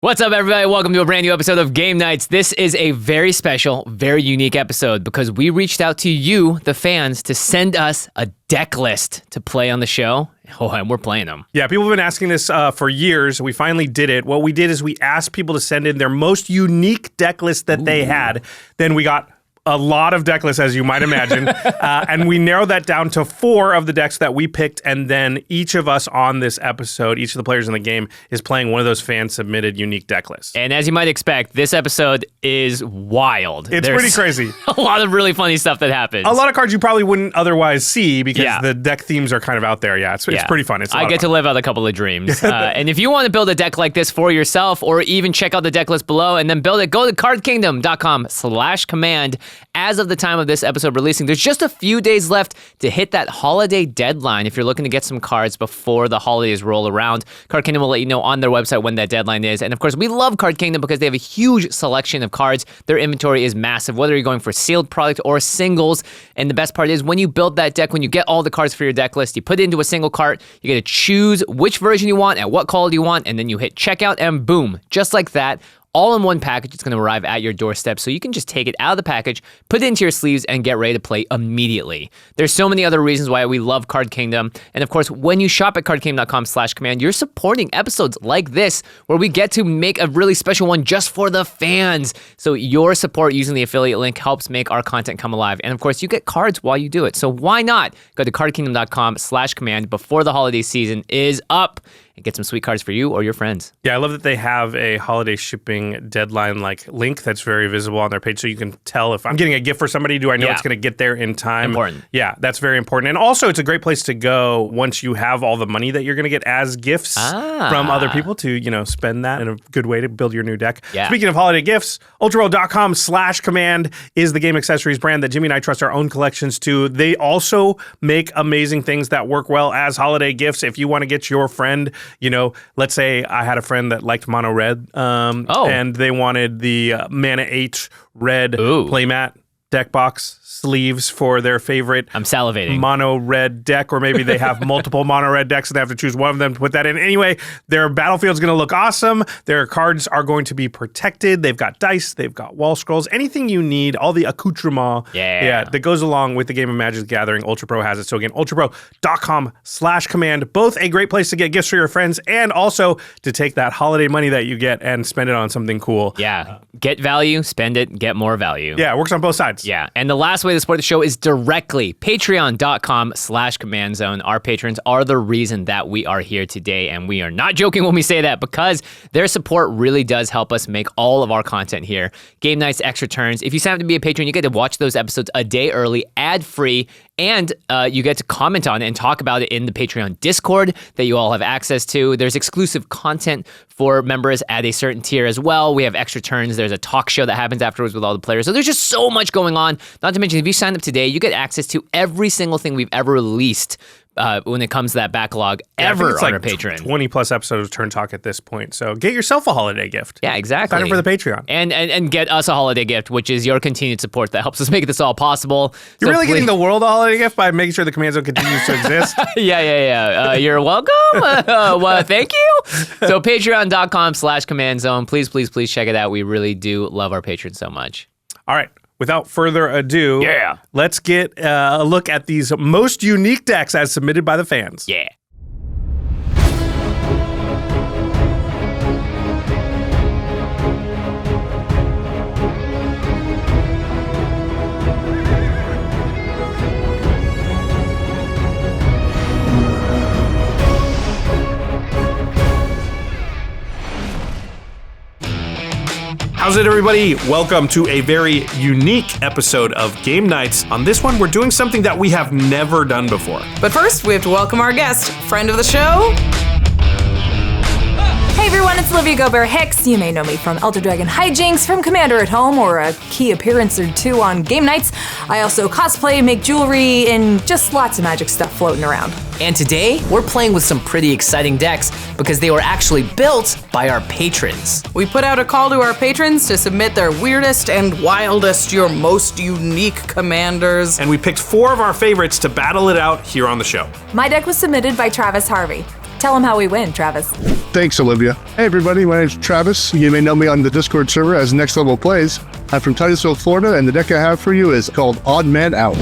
What's up, everybody? Welcome to a brand new episode of Game Nights. This is a very special, very unique episode because we reached out to you, the fans, to send us a deck list to play on the show. Oh, and we're playing them. Yeah, people have been asking this for years. We finally did it. What we did is we asked people to send in their most unique deck list that they had. Then we got a lot of deck lists, as you might imagine. And we narrowed that down to 4 of the decks that we picked. And then each of us on this episode, each of the players in the game, is playing one of those fan-submitted unique deck lists. And as you might expect, this episode is wild. It's pretty crazy. A lot of really funny stuff that happens. A lot of cards you probably wouldn't otherwise see because the deck themes are kind of out there. Yeah, it's pretty fun. It's I get to live out a couple of dreams. And if you want to build a deck like this for yourself or even check out the deck list below and then build it, go to cardkingdom.com/command. As of the time of this episode releasing, there's just a few days left to hit that holiday deadline. If you're looking to get some cards before the holidays roll around, Card Kingdom will let you know on their website when that deadline is. And of course, we love Card Kingdom because they have a huge selection of cards. Their inventory is massive, whether you're going for sealed product or singles. And the best part is when you build that deck, when you get all the cards for your deck list, you put it into a single cart, you get to choose which version you want and what quality you want, and then you hit checkout and boom, just like that. All in one package, it's going to arrive at your doorstep, so you can just take it out of the package, put it into your sleeves, and get ready to play immediately. There's so many other reasons why we love Card Kingdom, and of course, when you shop at cardkingdom.com/command, you're supporting episodes like this, where we get to make a really special one just for the fans. So your support using the affiliate link helps make our content come alive, and of course, you get cards while you do it. So why not go to cardkingdom.com/command before the holiday season is up and get some sweet cards for you or your friends. Yeah, I love that they have a holiday shipping deadline link that's very visible on their page, so you can tell if I'm getting a gift for somebody, do I know it's going to get there in time? Important. Yeah, that's very important. And also, it's a great place to go once you have all the money that you're going to get as gifts from other people to, spend that in a good way to build your new deck. Yeah. Speaking of holiday gifts, ULTRAPRO.com/command is the game accessories brand that Jimmy and I trust our own collections to. They also make amazing things that work well as holiday gifts. If you want to get your friend, let's say I had a friend that liked mono red, and they wanted the Mana 8 red playmat deck box sleeves for their favorite I'm salivating. Mono red deck, or maybe they have multiple mono red decks and they have to choose one of them to put that in. Anyway, their battlefield's going to look awesome. Their cards are going to be protected. They've got dice, they've got wall scrolls, anything you need, all the accoutrement that goes along with the game of Magic the Gathering. ULTRAPRO has it. So again, ULTRAPRO.com/command, both a great place to get gifts for your friends and also to take that holiday money that you get and spend it on something cool. Yeah, get value, spend it, get more value. Yeah, it works on both sides. Yeah, and the last way to support the show is directly patreon.com/command zone. Our patrons are the reason that we are here today, and we are not joking when we say that because their support really does help us make all of our content here. Game nights, extra turns. If you sign up to be a patron, you get to watch those episodes a day early, ad-free, and you get to comment on it and talk about it in the Patreon Discord that you all have access to. There's exclusive content for members at a certain tier as well. We have extra turns. There's a talk show that happens afterwards with all the players. So there's just so much going on. Not to mention, if you sign up today, you get access to every single thing we've ever released when it comes to that backlog ever on our Patreon. 20 plus episodes of Turn Talk at this point. So get yourself a holiday gift. Yeah, exactly. Sign up for the Patreon. And get us a holiday gift, which is your continued support that helps us make this all possible. You're really getting the world a holiday gift by making sure the Command Zone continues to exist. Yeah. You're welcome. Well, thank you. So patreon.com/command zone. Please check it out. We really do love our patrons so much. All right. Without further ado, let's get a look at these most unique decks as submitted by the fans. Yeah. How's it, everybody? Welcome to a very unique episode of Game Nights. On this one, we're doing something that we have never done before. But first, we have to welcome our guest, friend of the show. Hey everyone, it's Olivia Gobert-Hicks. You may know me from EDH Hijinks, from Commander at Home, or a key appearance or two on Game Nights. I also cosplay, make jewelry, and just lots of magic stuff floating around. And today, we're playing with some pretty exciting decks because they were actually built by our patrons. We put out a call to our patrons to submit their weirdest and wildest, your most unique commanders. And we picked 4 of our favorites to battle it out here on the show. My deck was submitted by Travis Harvey. Tell him how we win, Travis. Thanks, Olivia. Hey, everybody. My name's Travis. You may know me on the Discord server as Next Level Plays. I'm from Titusville, Florida, and the deck I have for you is called Odd Man Out.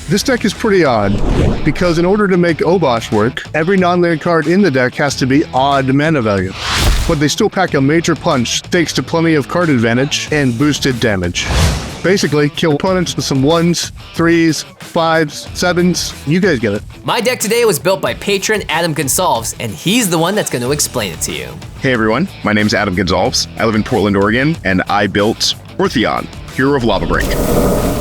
This deck is pretty odd, because in order to make Obosh work, every non-land card in the deck has to be odd mana value. But they still pack a major punch thanks to plenty of card advantage and boosted damage. Basically, kill opponents with some 1s, 3s, 5s, 7s. You guys get it. My deck today was built by patron Adam Gonsalves, and he's the one that's going to explain it to you. Hey everyone, my name's Adam Gonsalves. I live in Portland, Oregon, and I built Orthion, Hero of Lava Break.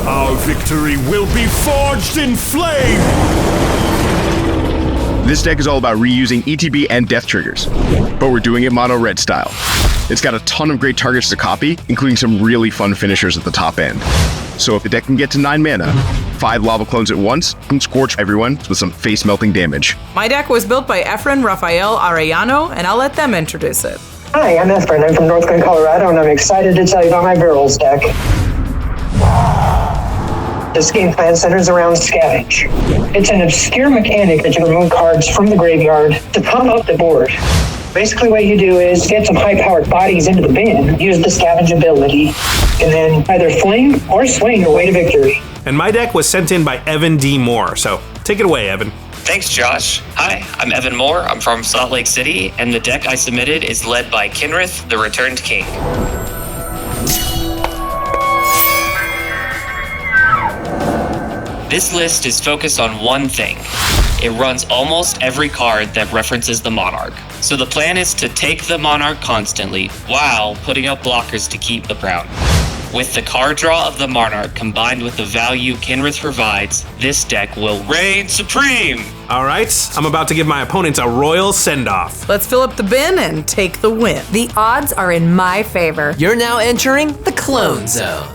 Our victory will be forged in flame! This deck is all about reusing ETB and death triggers, but we're doing it mono red style. It's got a ton of great targets to copy, including some really fun finishers at the top end. So if the deck can get to 9 mana, 5 lava clones at once, can scorch everyone with some face-melting damage. My deck was built by Efren, Rafael, Arellano, and I'll let them introduce it. Hi, I'm Efren. I'm from North Bend, Colorado, and I'm excited to tell you about my Varolz deck. This game plan centers around Scavenge. It's an obscure mechanic that you remove cards from the graveyard to pump up the board. Basically what you do is get some high-powered bodies into the bin, use the Scavenge ability, and then either fling or swing your way to victory. And my deck was sent in by Evan D. Moore, so take it away, Evan. Thanks, Josh. Hi, I'm Evan Moore. I'm from Salt Lake City, and the deck I submitted is led by Kenrith, the Returned King. This list is focused on one thing. It runs almost every card that references the Monarch. So the plan is to take the Monarch constantly while putting up blockers to keep the Brown. With the card draw of the Monarch combined with the value Kenrith provides, this deck will reign supreme! All right, I'm about to give my opponents a royal send-off. Let's fill up the bin and take the win. The odds are in my favor. You're now entering the Clone Zone.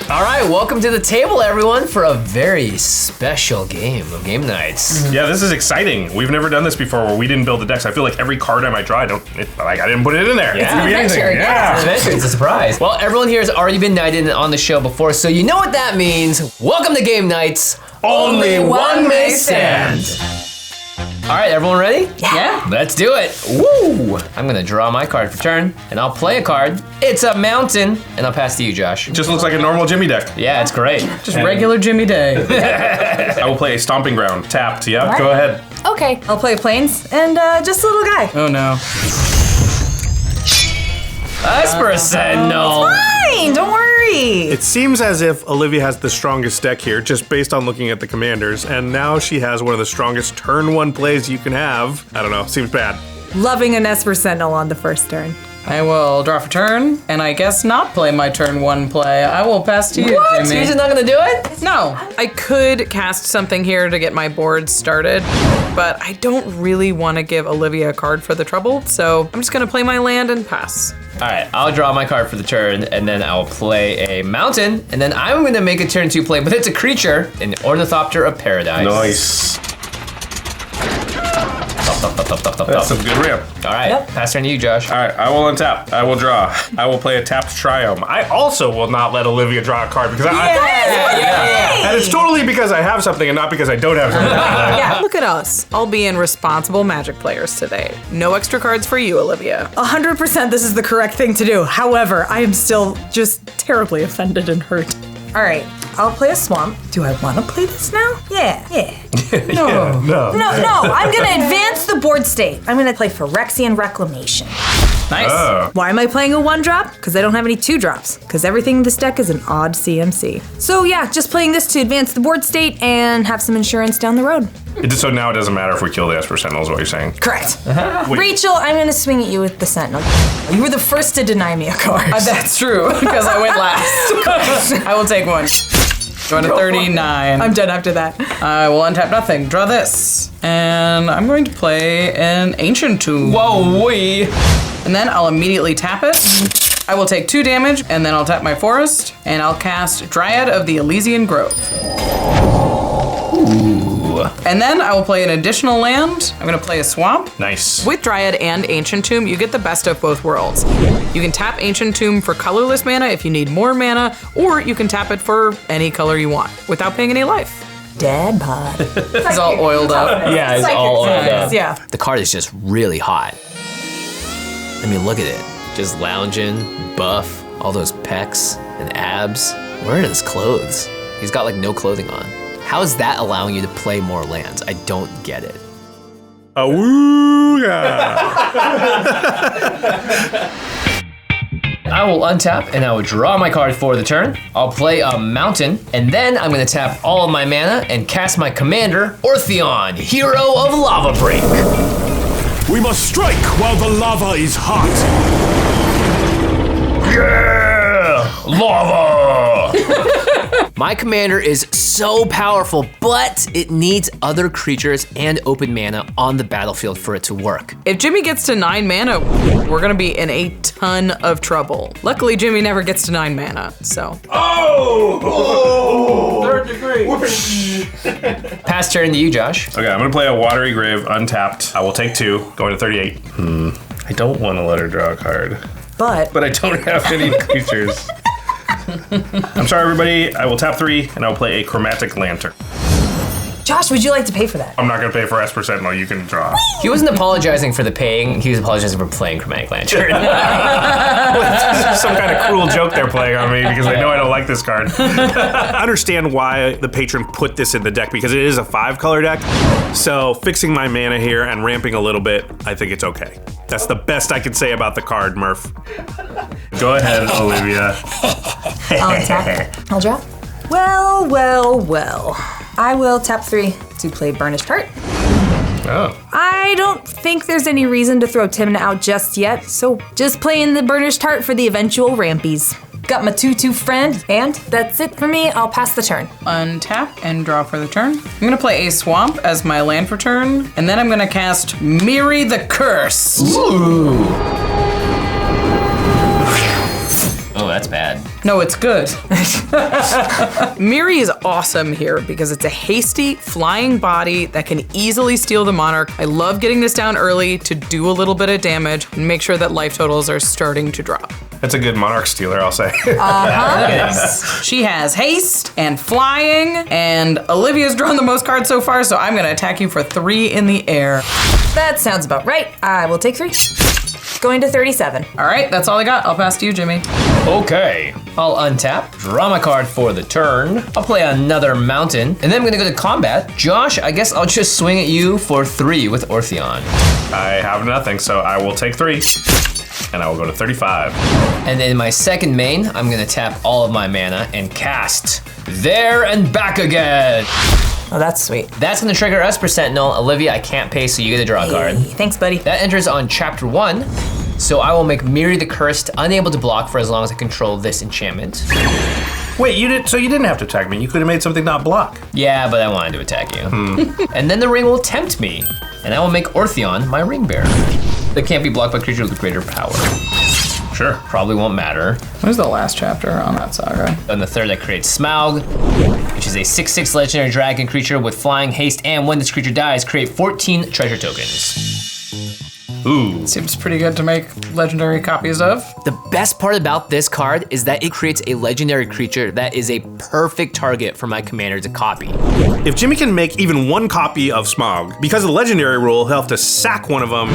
All right, welcome to the table, everyone, for a very special game of Game Nights. Yeah, this is exciting. We've never done this before where we didn't build the decks. I feel like every card I might draw, I didn't put it in there. Yeah. It could be anything. It's an adventure, it's a surprise. Well, everyone here has already been knighted on the show before, so you know what that means. Welcome to Game Nights. Only one may stand. All right, everyone ready? Yeah. Let's do it. Woo! I'm gonna draw my card for turn, and I'll play a card. It's a mountain, and I'll pass to you, Josh. Just looks like a normal Jimmy deck. Yeah, it's great. Just regular Jimmy Day. I will play a Stomping Ground. Tapped, yeah? Go ahead. Okay, I'll play Plains and just a little guy. Oh no. Espersentinel. Fine, don't worry. It seems as if Olivia has the strongest deck here, just based on looking at the commanders, and now she has one of the strongest turn 1 plays you can have. I don't know, seems bad. Loving an Esper Sentinel on the first turn. I will draw for turn, and I guess not play my turn 1 play. I will pass to you, What? Jimmy. You're just not gonna do it? No, I could cast something here to get my board started, but I don't really want to give Olivia a card for the trouble, so I'm just gonna play my land and pass. All right, I'll draw my card for the turn, and then I'll play a mountain, and then I'm gonna make a turn 2 play, but it's a creature, an Ornithopter of Paradise. Nice. That's some good ramp. All right, pass turn to you, Josh. All right, I will untap. I will draw. I will play a tapped Triome. I also will not let Olivia draw a card because Yeah. and it's totally because I have something and not because I don't have something. Yeah, look at us, all being responsible Magic players today. No extra cards for you, Olivia. 100% this is the correct thing to do. However, I am still just terribly offended and hurt. All right, I'll play a swamp. Do I want to play this now? Yeah. No. No, I'm gonna advance the board state. I'm gonna play Phyrexian Reclamation. Nice. Why am I playing a 1-drop? Because I don't have any 2-drops. Because everything in this deck is an odd CMC. So yeah, just playing this to advance the board state and have some insurance down the road. So now it doesn't matter if we kill the Esper Sentinel is what you're saying. Correct. Wait. Rachel, I'm gonna swing at you with the Sentinel. You were the first to deny me a card. That's true, because I went last. I will take one. Going to 39. I'm done after that. I will untap nothing. Draw this. And I'm going to play an Ancient Tomb. Whoa, wee. And then I'll immediately tap it. I will take 2 damage, and then I'll tap my forest, and I'll cast Dryad of the Elysian Grove. Ooh. And then I will play an additional land. I'm gonna play a swamp. Nice. With Dryad and Ancient Tomb, you get the best of both worlds. You can tap Ancient Tomb for colorless mana if you need more mana, or you can tap it for any color you want without paying any life. Dad bod. He's all oiled up. Yeah, it's all oiled up. Yeah. The card is just really hot. I mean, look at it. Just lounging, buff, all those pecs and abs. Where are his clothes? He's got like no clothing on. How is that allowing you to play more lands? I don't get it. I will untap and I will draw my card for the turn. I'll play a mountain, and then I'm gonna tap all of my mana and cast my commander, Orthion, Hero of Lava Break. We must strike while the lava is hot. Yeah! Lava! My commander is so powerful, but it needs other creatures and open mana on the battlefield for it to work. If Jimmy gets to 9 mana, we're gonna be in a ton of trouble. Luckily, Jimmy never gets to 9 mana, so. Third degree. Pass turn to you, Josh. Okay, I'm gonna play a Watery Grave untapped. I will take 2, going to 38. I don't want to let her draw a card, But but I don't have any creatures. I'm sorry, everybody. I will tap 3, and I will play a Chromatic Lantern. Josh, would you like to pay for that? I'm not gonna pay for Esper Sentinel. You can draw. He wasn't apologizing for the paying, he was apologizing for playing Chromatic Lantern. There's some kind of cruel joke they're playing on me because they know I don't like this card. I understand why the patron put this in the deck because it is a 5-color deck. So fixing my mana here and ramping a little bit, I think it's okay. That's the best I can say about the card, Murph. Go ahead, Olivia. I'll tap. I'll draw. Well, well, well. I will tap 3 to play Burnished Heart. Oh. I don't think there's any reason to throw Tymna out just yet, so just playing the Burnished Heart for the eventual rampies. Got my 2/2 friend, and that's it for me. I'll pass the turn. untap and draw for the turn. I'm gonna play a swamp as my land for turn, and then I'm gonna cast Miri the Cursed. Ooh. Oh, that's bad. No, it's good. Miri is awesome here because it's a hasty, flying body that can easily steal the Monarch. I love getting this down early to do a little bit of damage and make sure that life totals are starting to drop. That's a good Monarch stealer, I'll say. She has haste and flying, and Olivia's drawn the most cards so far, so I'm gonna attack you for 3 in the air. That sounds about right. I will take 3. Going to 37. All right, that's all I got. I'll pass to you, Jimmy. Okay, I'll untap, draw my card for the turn. I'll play another mountain, and then I'm gonna go to combat. Josh, I guess I'll just swing at you for 3 with Orthion. I have nothing, so I will take 3. And I will go to 35. And in my second main, I'm gonna tap all of my mana and cast There and Back Again. Oh, that's sweet. That's gonna trigger Esper Sentinel. Olivia, I can't pay, so you get to draw a card. Hey, thanks, buddy. That enters on chapter 1. So I will make Miri the Cursed unable to block for as long as I control this enchantment. Wait, you didn't have to attack me. You could have made something not block. Yeah, but I wanted to attack you. And then the ring will tempt me, and I will make Orthion my ring bearer. That can't be blocked by creatures with greater power. Sure. Probably won't matter. Where's the last chapter on that saga? On the third, I create Smaug, which is a 6/6 legendary dragon creature with flying, haste, and when this creature dies, create 14 treasure tokens. Ooh. Seems pretty good to make legendary copies of. The best part about this card is that it creates a legendary creature that is a perfect target for my commander to copy. If Jimmy can make even 1 copy of Smaug, because of the legendary rule, he'll have to sack one of them,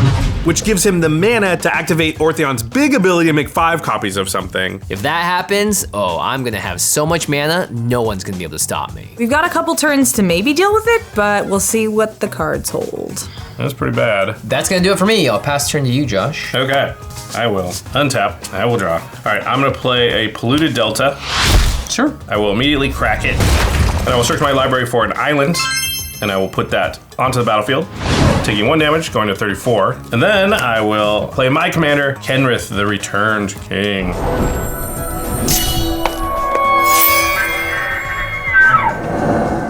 which gives him the mana to activate Orthion's big ability to make 5 copies of something. If that happens, oh, I'm gonna have so much mana, no one's gonna be able to stop me. We've got a couple turns to maybe deal with it, but we'll see what the cards hold. That's pretty bad. That's gonna do it for me. I'll pass turn to you, Josh. Okay, I will. Untap, I will draw. All right, I'm gonna play a Polluted Delta. Sure. I will immediately crack it, and I will search my library for an island, and I will put that onto the battlefield, taking 1 damage, going to 34. And then I will play my commander, Kenrith, the Returned King.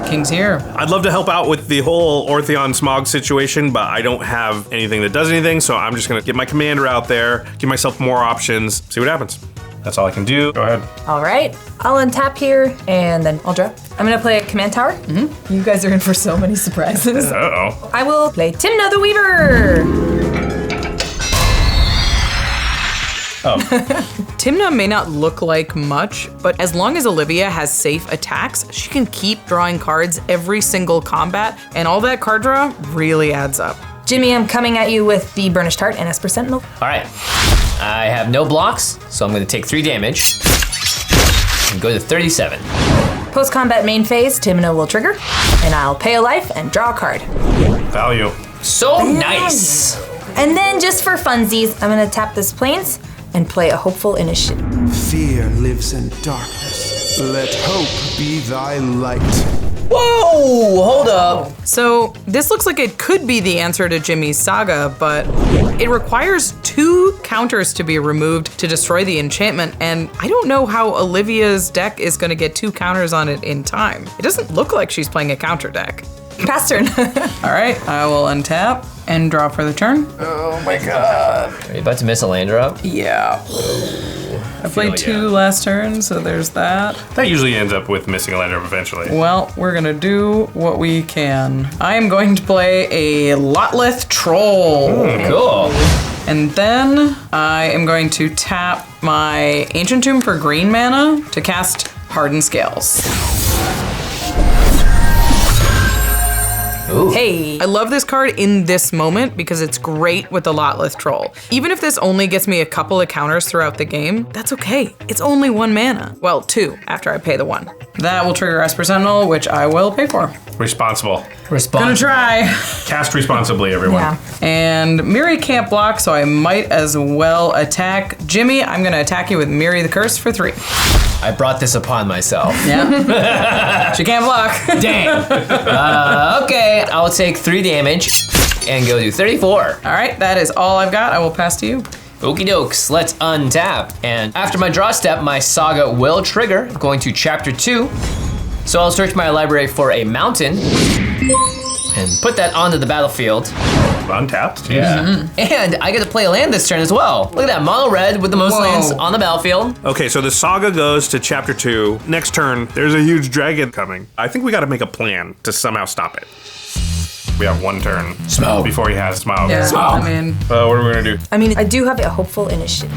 King's here. I'd love to help out with the whole Orthion Smaug situation, but I don't have anything that does anything, so I'm just gonna get my commander out there, give myself more options, see what happens. That's all I can do. Go ahead. All right, I'll untap here, and then I'll draw. I'm gonna play a command tower. You guys are in for so many surprises. Uh-oh. I will play Tymna the Weaver. Tymna may not look like much, but as long as Olivia has safe attacks, she can keep drawing cards every single combat, and all that card draw really adds up. Jimmy, I'm coming at you with the Burnished Heart and Esper Sentinel. All right. I have no blocks, so I'm going to take 3 damage and go to 37. Post-combat main phase, Tymna will trigger, and I'll pay a life and draw a card. Value. So nice. And then just for funsies, I'm gonna tap this Plains and play a Hopeful Initiative. Fear lives in darkness. Let hope be thy light. Whoa, hold up. So this looks like it could be the answer to Jimmy's saga, but it requires 2 counters to be removed to destroy the enchantment, and I don't know how Olivia's deck is gonna get 2 counters on it in time. It doesn't look like she's playing a counter deck. Pass turn. All right, I will untap and draw for the turn. Oh my god. Are you about to miss a land drop? Yeah. I played 2 last turn, so there's that. That usually ends up with missing a land drop eventually. Well, we're gonna do what we can. I am going to play a Lotleth Troll. Cool. And then I am going to tap my Ancient Tomb for green mana to cast Hardened Scales. Ooh. Hey, I love this card in this moment because it's great with the Lotleth Troll. Even if this only gets me a couple of counters throughout the game, that's okay. It's only 1 mana. Well, 2 after I pay the 1. That will trigger Esper Sentinel, which I will pay for. Responsible. Gonna try. Cast responsibly, everyone. Yeah. And Miri can't block, so I might as well attack. Jimmy, I'm gonna attack you with Miri the Curse for 3. I brought this upon myself. Yeah. She can't block. Dang. Okay, I'll take 3 damage and go to 34. All right, that is all I've got. I will pass to you. Okie dokes, let's untap. And after my draw step, my saga will trigger. I'm going to chapter 2. So I'll search my library for a mountain and put that onto the battlefield. Untapped. Yeah. And I get to play a land this turn as well. Look at that, mono red with the most lands on the battlefield. Okay, so the saga goes to chapter 2. Next turn, there's a huge dragon coming. I think we gotta make a plan to somehow stop it. We have 1 turn before he has Smoke. Yeah, I mean, what are we gonna do? I mean, I do have a Hopeful Initiative.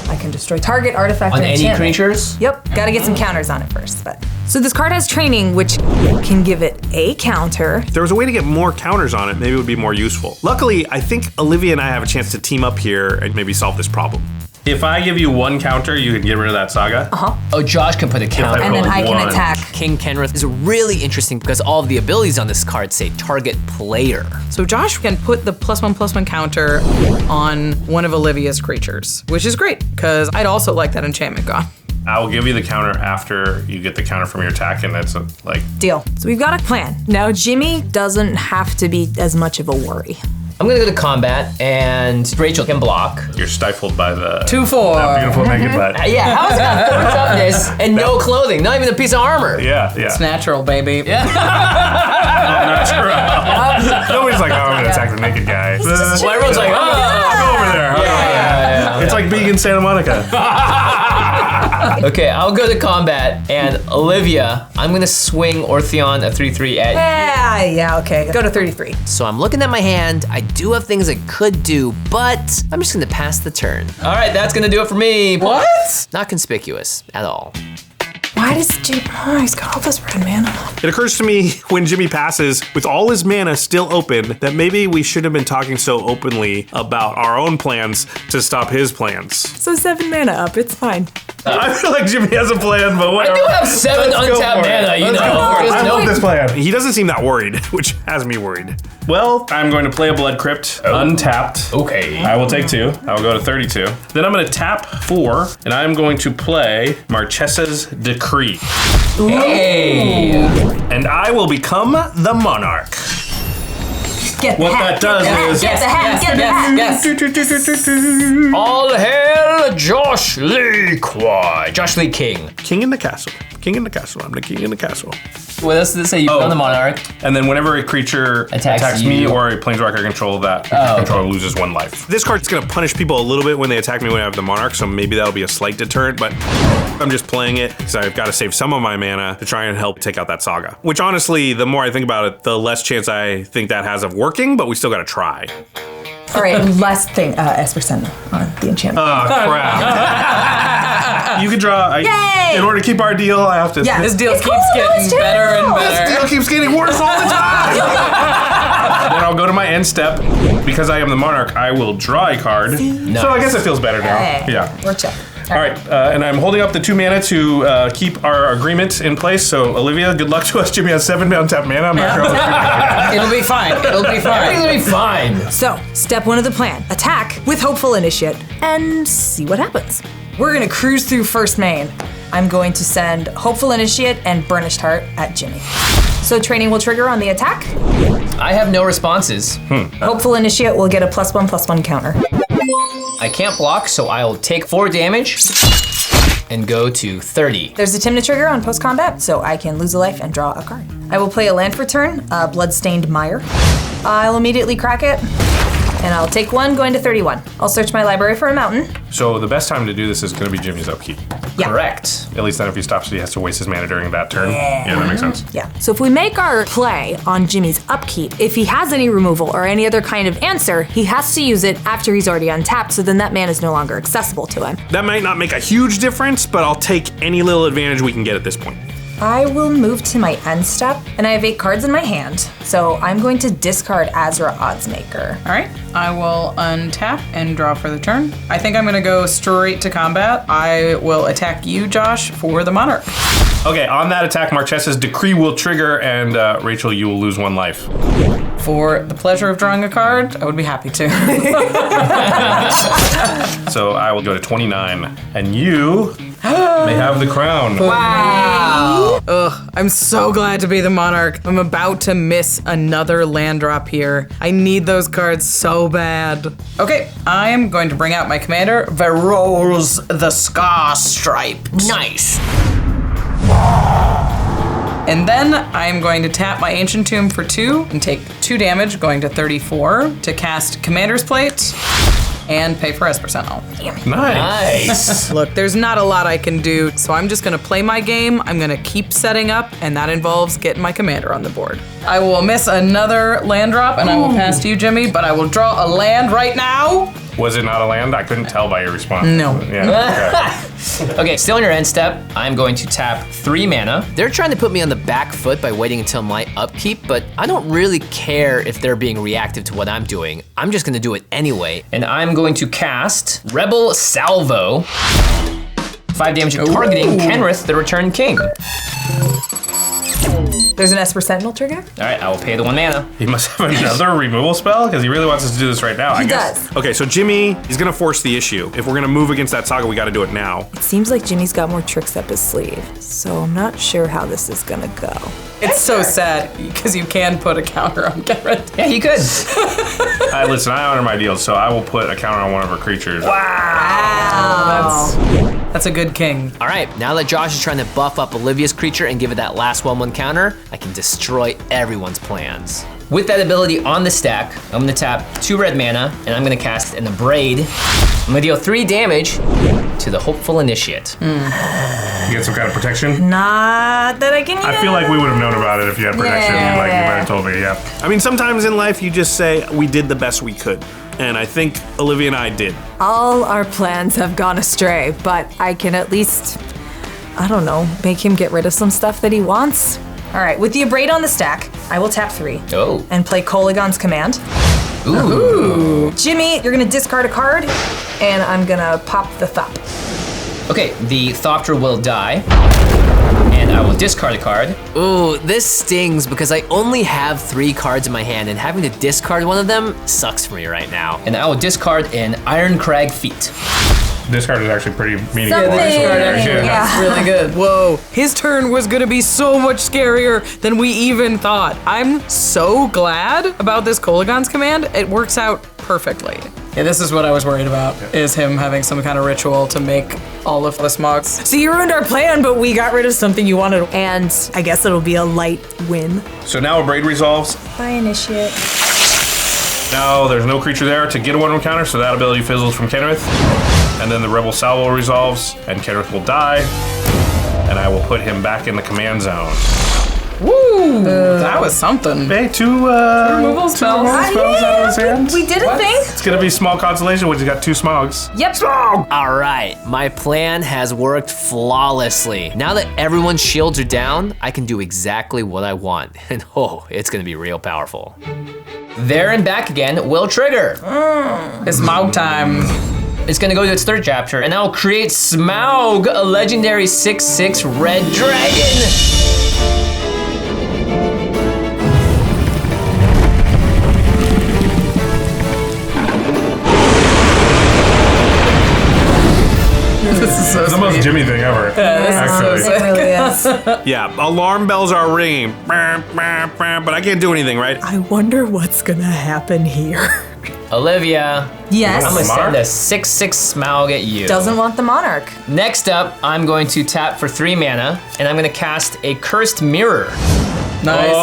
I can destroy target artifact On or any enchantment. creatures? Yep, gotta get some counters on it first. But so this card has training, which can give it a counter. If there was a way to get more counters on it, maybe it would be more useful. Luckily, I think Olivia and I have a chance to team up here and maybe solve this problem. If I give you 1 counter, you can get rid of that saga. Oh, Josh can put a counter. And then I can 1. attack. King Kenrith is really interesting because all of the abilities on this card say target player. so Josh can put the +1/+1 counter on one of Olivia's creatures, which is great because I'd also like that enchantment gone. I will give you the counter after you get the counter from your attack, and that's like... Deal. So we've got a plan. Now Jimmy doesn't have to be as much of a worry. I'm gonna go to combat and Rachel can block. You're stifled by the... 2/4. that beautiful naked butt. Yeah, how's it got 4 toughness and no clothing, not even a piece of armor? Yeah. It's natural, baby. Yeah. Natural. Nobody's like, oh, I'm gonna attack the naked guy. Well, everyone's like, oh. I'll go over there. Yeah. It's like being in Santa Monica. Okay, I'll go to combat, and Olivia, I'm gonna swing Orthion a 3/3 at you. Yeah, okay. Go to 33. So I'm looking at my hand. I do have things I could do, but I'm just gonna pass the turn. All right, that's gonna do it for me. What? Not conspicuous at all. Why does Jimmy? Oh, he's got all this red mana. It occurs to me when Jimmy passes, with all his mana still open, that maybe we should have been talking so openly about our own plans to stop his plans. So 7 mana up. It's fine. I feel like Jimmy has a plan, but I whatever. do have 7 Let's go untapped for it. mana, you Let's know. go for it. There's I no- love this plan. He doesn't seem that worried, which has me worried. Well, I'm going to play a Blood Crypt, untapped. Okay. I will take 2. I will go to 32. Then I'm going to tap 4, and I'm going to play Marchesa's Decree. Hey. And I will become the Monarch. Get the What hat, that does is... Get the hat. Get the hat. Yes. All hail Josh Lee Kwai. Josh Lee King. King in the castle. King in the castle. I'm the king in the castle. What else did it say? You become the Monarch. And then whenever a creature attacks me you. or a planeswalker I control, that controller loses 1 life. This card's gonna punish people a little bit when they attack me when I have the Monarch, so maybe that'll be a slight deterrent, but I'm just playing it because I've got to save some of my mana to try and help take out that saga. Which honestly, the more I think about it, the less chance I think that has of working, but we still gotta try. All right, last thing, S% on the enchantment. Oh, crap. You can draw. Yay! In order to keep our deal, I have to. Yeah, this deal keeps getting better and This better. deal keeps getting worse all the time. Then I'll go to my end step. Because I am the Monarch, I will draw a card. So I guess it feels better now. Hey, Yeah. we're checking. All right, and I'm holding up the 2 mana to keep our agreement in place. So, Olivia, good luck to us. Jimmy has 7 untap mana. I'm not sure how much It'll be fine. It'll be fine. It'll be fine. So, step 1 of the plan, attack with Hopeful Initiate and see what happens. We're gonna cruise through first main. I'm going to send Hopeful Initiate and Burnished Heart at Jimmy. So training will trigger on the attack. I have no responses. Hopeful Initiate will get a +1/+1 counter. I can't block, so I'll take 4 damage and go to 30. There's a Tymna trigger on post-combat, so I can lose a life and draw a card. I will play a land for turn, Bloodstained Mire. I'll immediately crack it, and I'll take 1, going to 31. I'll search my library for a mountain. So, the best time to do this is going to be Jimmy's upkeep. Yeah. Correct. At least then if he stops, he has to waste his mana during that turn. Yeah, that makes sense. Yeah. So if we make our play on Jimmy's upkeep, if he has any removal or any other kind of answer, he has to use it after he's already untapped, so then that mana is no longer accessible to him. That might not make a huge difference, but I'll take any little advantage we can get at this point. I will move to my end step, and I have 8 cards in my hand, so I'm going to discard Azra Oddsmaker. All right, I will untap and draw for the turn. I think I'm gonna go straight to combat. I will attack you, Josh, for the Monarch. Okay, on that attack, Marchesa's Decree will trigger, and Rachel, you will lose 1 life. For the pleasure of drawing a card, I would be happy to. So I will go to 29, and you may have the crown. Wow. Ugh, I'm so glad to be the Monarch. I'm about to miss another land drop here. I need those cards so bad. Okay, I am going to bring out my commander, Varolz the Scar Stripe. Nice. And then I'm going to tap my Ancient Tomb for 2 and take 2 damage, going to 34, to cast Commander's Plate and pay for S%. Nice. Look, there's not a lot I can do, so I'm just gonna play my game. I'm gonna keep setting up, and that involves getting my commander on the board. I will miss another land drop, and I will pass to you, Jimmy, but I will draw a land right now. Was it not a land? I couldn't tell by your response. No. Yeah, Okay, still in your end step, I'm going to tap 3 mana. They're trying to put me on the back foot by waiting until my upkeep, but I don't really care if they're being reactive to what I'm doing. I'm just gonna do it anyway. And I'm going to cast Rebel Salvo. 5 damage targeting Kenrith, the Returned King. There's an Esper Sentinel trigger. All right, I will pay the 1 mana. He must have another removal spell because he really wants us to do this right now. I guess. does. Okay, so Jimmy is gonna force the issue. If we're gonna move against that saga, we got to do it now. It seems like Jimmy's got more tricks up his sleeve, so I'm not sure how this is gonna go. It's so sad, because you can put a counter on Kenrith. Yeah, he could. Listen, I honor my deals, so I will put a counter on one of her creatures. That's a good king. All right, now that Josh is trying to buff up Olivia's creature and give it that last 1/1 counter, I can destroy everyone's plans. With that ability on the stack, I'm gonna tap 2 red mana, and I'm gonna cast an Abrade. I'm gonna deal 3 damage to the Hopeful Initiate. You get some kind of protection? Not that I can I feel like we would have known about it if you had protection. Yeah. Like you might have told me, yeah. I mean, sometimes in life you just say, we did the best we could. And I think Olivia and I did. All our plans have gone astray, but I can at least, I don't know, make him get rid of some stuff that he wants. All right, with the Abrade on the stack, I will tap 3 and play Koligon's Command. Ooh. Jimmy, you're gonna discard a card, and I'm gonna pop the Thop. Okay, the Thopter will die, and I will discard a card. Ooh, this stings because I only have 3 cards in my hand, and having to discard one of them sucks for me right now. And I will discard an Ironcrag Feat. This card is actually pretty meaningful. That's really good. Whoa, his turn was gonna be so much scarier than we even thought. I'm so glad about this Koligon's Command. It works out perfectly. Yeah, this is what I was worried about, is him having some kind of ritual to make all of the smugs. So you ruined our plan, but we got rid of something you wanted, and I guess it'll be a light win. So now Abrade resolves. Bye, Initiate. Now there's no creature there to get a 1/1 counter, so that ability fizzles from Kenrith. And then the Rebel Salvo resolves, and Kenrith will die. And I will put him back in the command zone. Woo! That was something. Hey, two removal spells. out of his hand. We did a thing. It's gonna be small constellation, which has got 2 smogs. Yep. All right, my plan has worked flawlessly. Now that everyone's shields are down, I can do exactly what I want. And oh, it's gonna be real powerful. There and back again will trigger. It's Smaug time. It's gonna go to its 3rd chapter, and I'll create Smaug, a legendary 6/6 red dragon. This is so It's the most Jimmy thing ever. Actually. so It really is. Yeah, alarm bells are ringing, but I can't do anything, right? I wonder what's gonna happen here. Olivia, Yes. I'm gonna send a 6/6 Smaug at you. Doesn't want the Monarch. Next up, I'm going to tap for 3 mana, and I'm gonna cast a Cursed Mirror. Nice.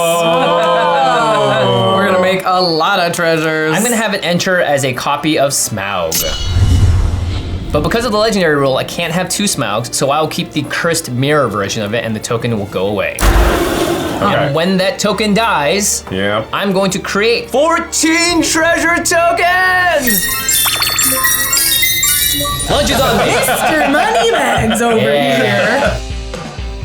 We're gonna make a lot of treasures. I'm gonna have it enter as a copy of Smaug. But because of the legendary rule, I can't have 2 Smaugs, so I'll keep the Cursed Mirror version of it, and the token will go away. And when that token dies, I'm going to create 14 treasure tokens! Lunch is on me! Mr. Moneybags over here.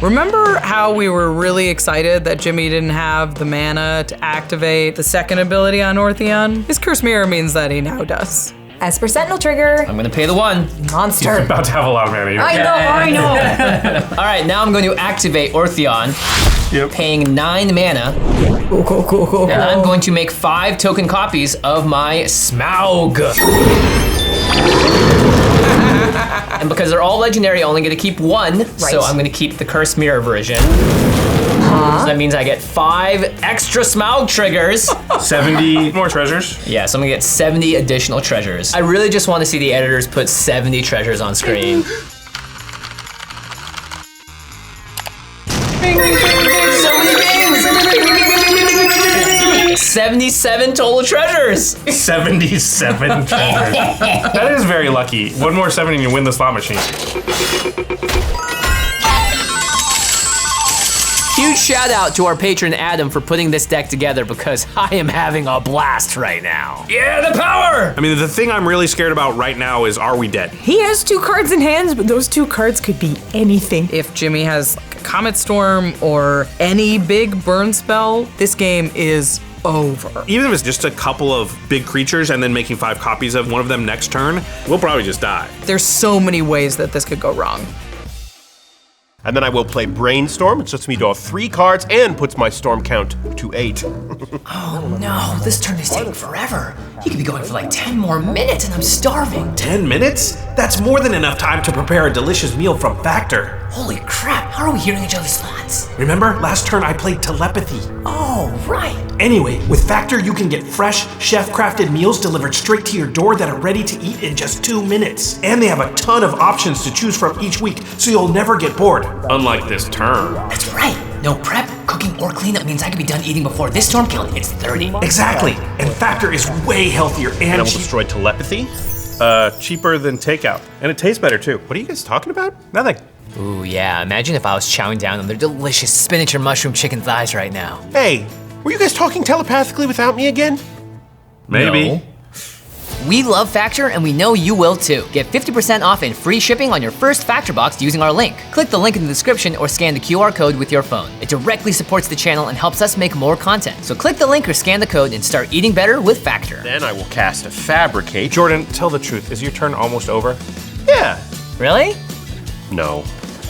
Remember how we were really excited that Jimmy didn't have the mana to activate the 2nd ability on Orthion? His Curse Mirror means that he now does. As per Sentinel trigger. I'm gonna pay the 1. Monster. About to have a lot of mana. I know. All right, now I'm going to activate Orthion, paying 9 mana. Cool. And I'm going to make 5 token copies of my Smaug. And because they're all legendary, I'm only gonna keep 1, so I'm gonna keep the Cursed Mirror version. So that means I get 5 extra Smaug triggers. 70 more treasures. Yeah, so I'm gonna get 70 additional treasures. I really just want to see the editors put 70 treasures on screen. 77 total treasures. 77 treasures. That is very lucky. One more 7 and you win the slot machine. Huge shout out to our patron Adam for putting this deck together because I am having a blast right now. Yeah, the power! I mean, the thing I'm really scared about right now is, are we dead? He has 2 cards in hands, but those 2 cards could be anything. If Jimmy has like a Comet Storm or any big burn spell, this game is over. Even if it's just a couple of big creatures and then making 5 copies of one of them next turn, we'll probably just die. There's so many ways that this could go wrong. And then I will play Brainstorm, which lets me draw 3 cards and puts my storm count to 8. Oh no, this turn is taking forever. He could be going for like 10 more minutes and I'm starving. 10 minutes? That's more than enough time to prepare a delicious meal from Factor. Holy crap, how are we hearing each other's thoughts? Remember, last turn I played telepathy. Oh, right. Anyway, with Factor you can get fresh, chef-crafted meals delivered straight to your door that are ready to eat in just 2 minutes. And they have a ton of options to choose from each week, so you'll never get bored. Unlike this turn. That's right. No prep, cooking, or cleanup means I could be done eating before this storm count hits 30. Exactly. And Factor is way healthier And I will destroy telepathy. Cheaper than takeout. And it tastes better too. What are you guys talking about? Nothing. Ooh, yeah, imagine if I was chowing down on their delicious spinach and mushroom chicken thighs right now. Hey, were you guys talking telepathically without me again? Maybe. No. We love Factor and we know you will too. Get 50% off and free shipping on your first Factor box using our link. Click the link in the description or scan the QR code with your phone. It directly supports the channel and helps us make more content. So click the link or scan the code and start eating better with Factor. Then I will cast a Fabricate. Jordan, tell the truth. Is your turn almost over? Yeah. Really? No.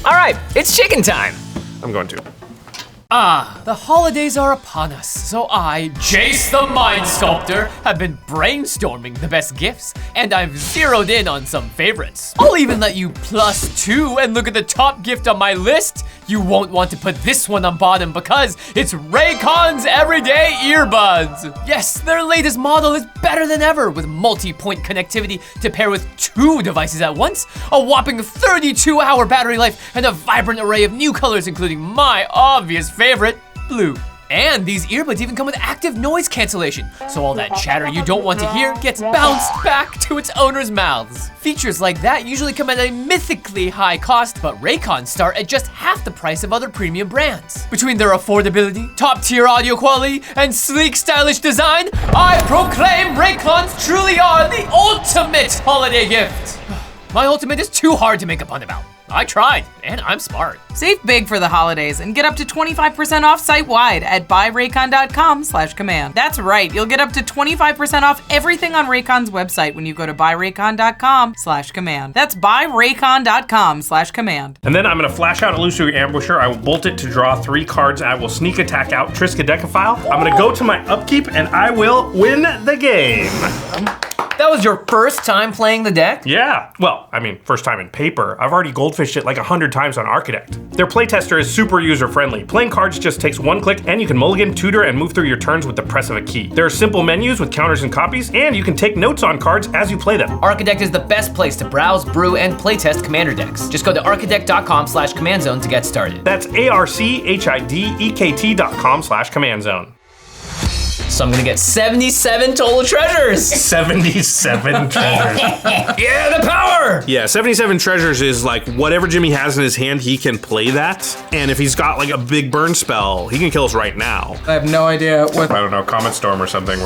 All right, it's chicken time. I'm going to. Ah, the holidays are upon us, so I, Jace the Mind Sculptor, have been brainstorming the best gifts, and I've zeroed in on some favorites. I'll even let you +2 and look at the top gift on my list. You won't want to put this one on bottom because it's RAYCON's Everyday Earbuds. Yes, their latest model is better than ever with multi-point connectivity to pair with 2 devices at once, a whopping 32-hour battery life, and a vibrant array of new colors including my obvious favorite, blue. And these earbuds even come with active noise cancellation, so all that chatter you don't want to hear gets bounced back to its owner's mouths. Features like that usually come at a mythically high cost, but RAYCON start at just half the price of other premium brands. Between their affordability, top-tier audio quality, and sleek, stylish design, I proclaim RAYCONs truly are the ultimate holiday gift. My ultimate is too hard to make a pun about. I tried, and I'm smart. Save big for the holidays and get up to 25% off site-wide at buyraycon.com/command. That's right, you'll get up to 25% off everything on Raycon's website when you go to buyraycon.com/command. That's buyraycon.com/command. And then I'm going to flash out Illusory Ambusher. I will bolt it to draw 3 cards. I will sneak attack out Triskaidekaphile. I'm going to go to my upkeep, and I will win the game. That was your first time playing the deck? Yeah. Well, I mean, first time in paper. I've already goldfished it like 100 times on ARCHIDEKT. Their playtester is super user-friendly. Playing cards just takes 1 click, and you can mulligan, tutor, and move through your turns with the press of a key. There are simple menus with counters and copies, and you can take notes on cards as you play them. ARCHIDEKT is the best place to browse, brew, and playtest commander decks. Just go to archidekt.com/command-zone to get started. That's ARCHIDEKT.com/command-zone. So I'm gonna get 77 total treasures. 77 treasures. Yeah, the power! Yeah, 77 treasures is like whatever Jimmy has in his hand, he can play that. And if he's got like a big burn spell, he can kill us right now. I have no idea what. I don't know, Comet Storm or something.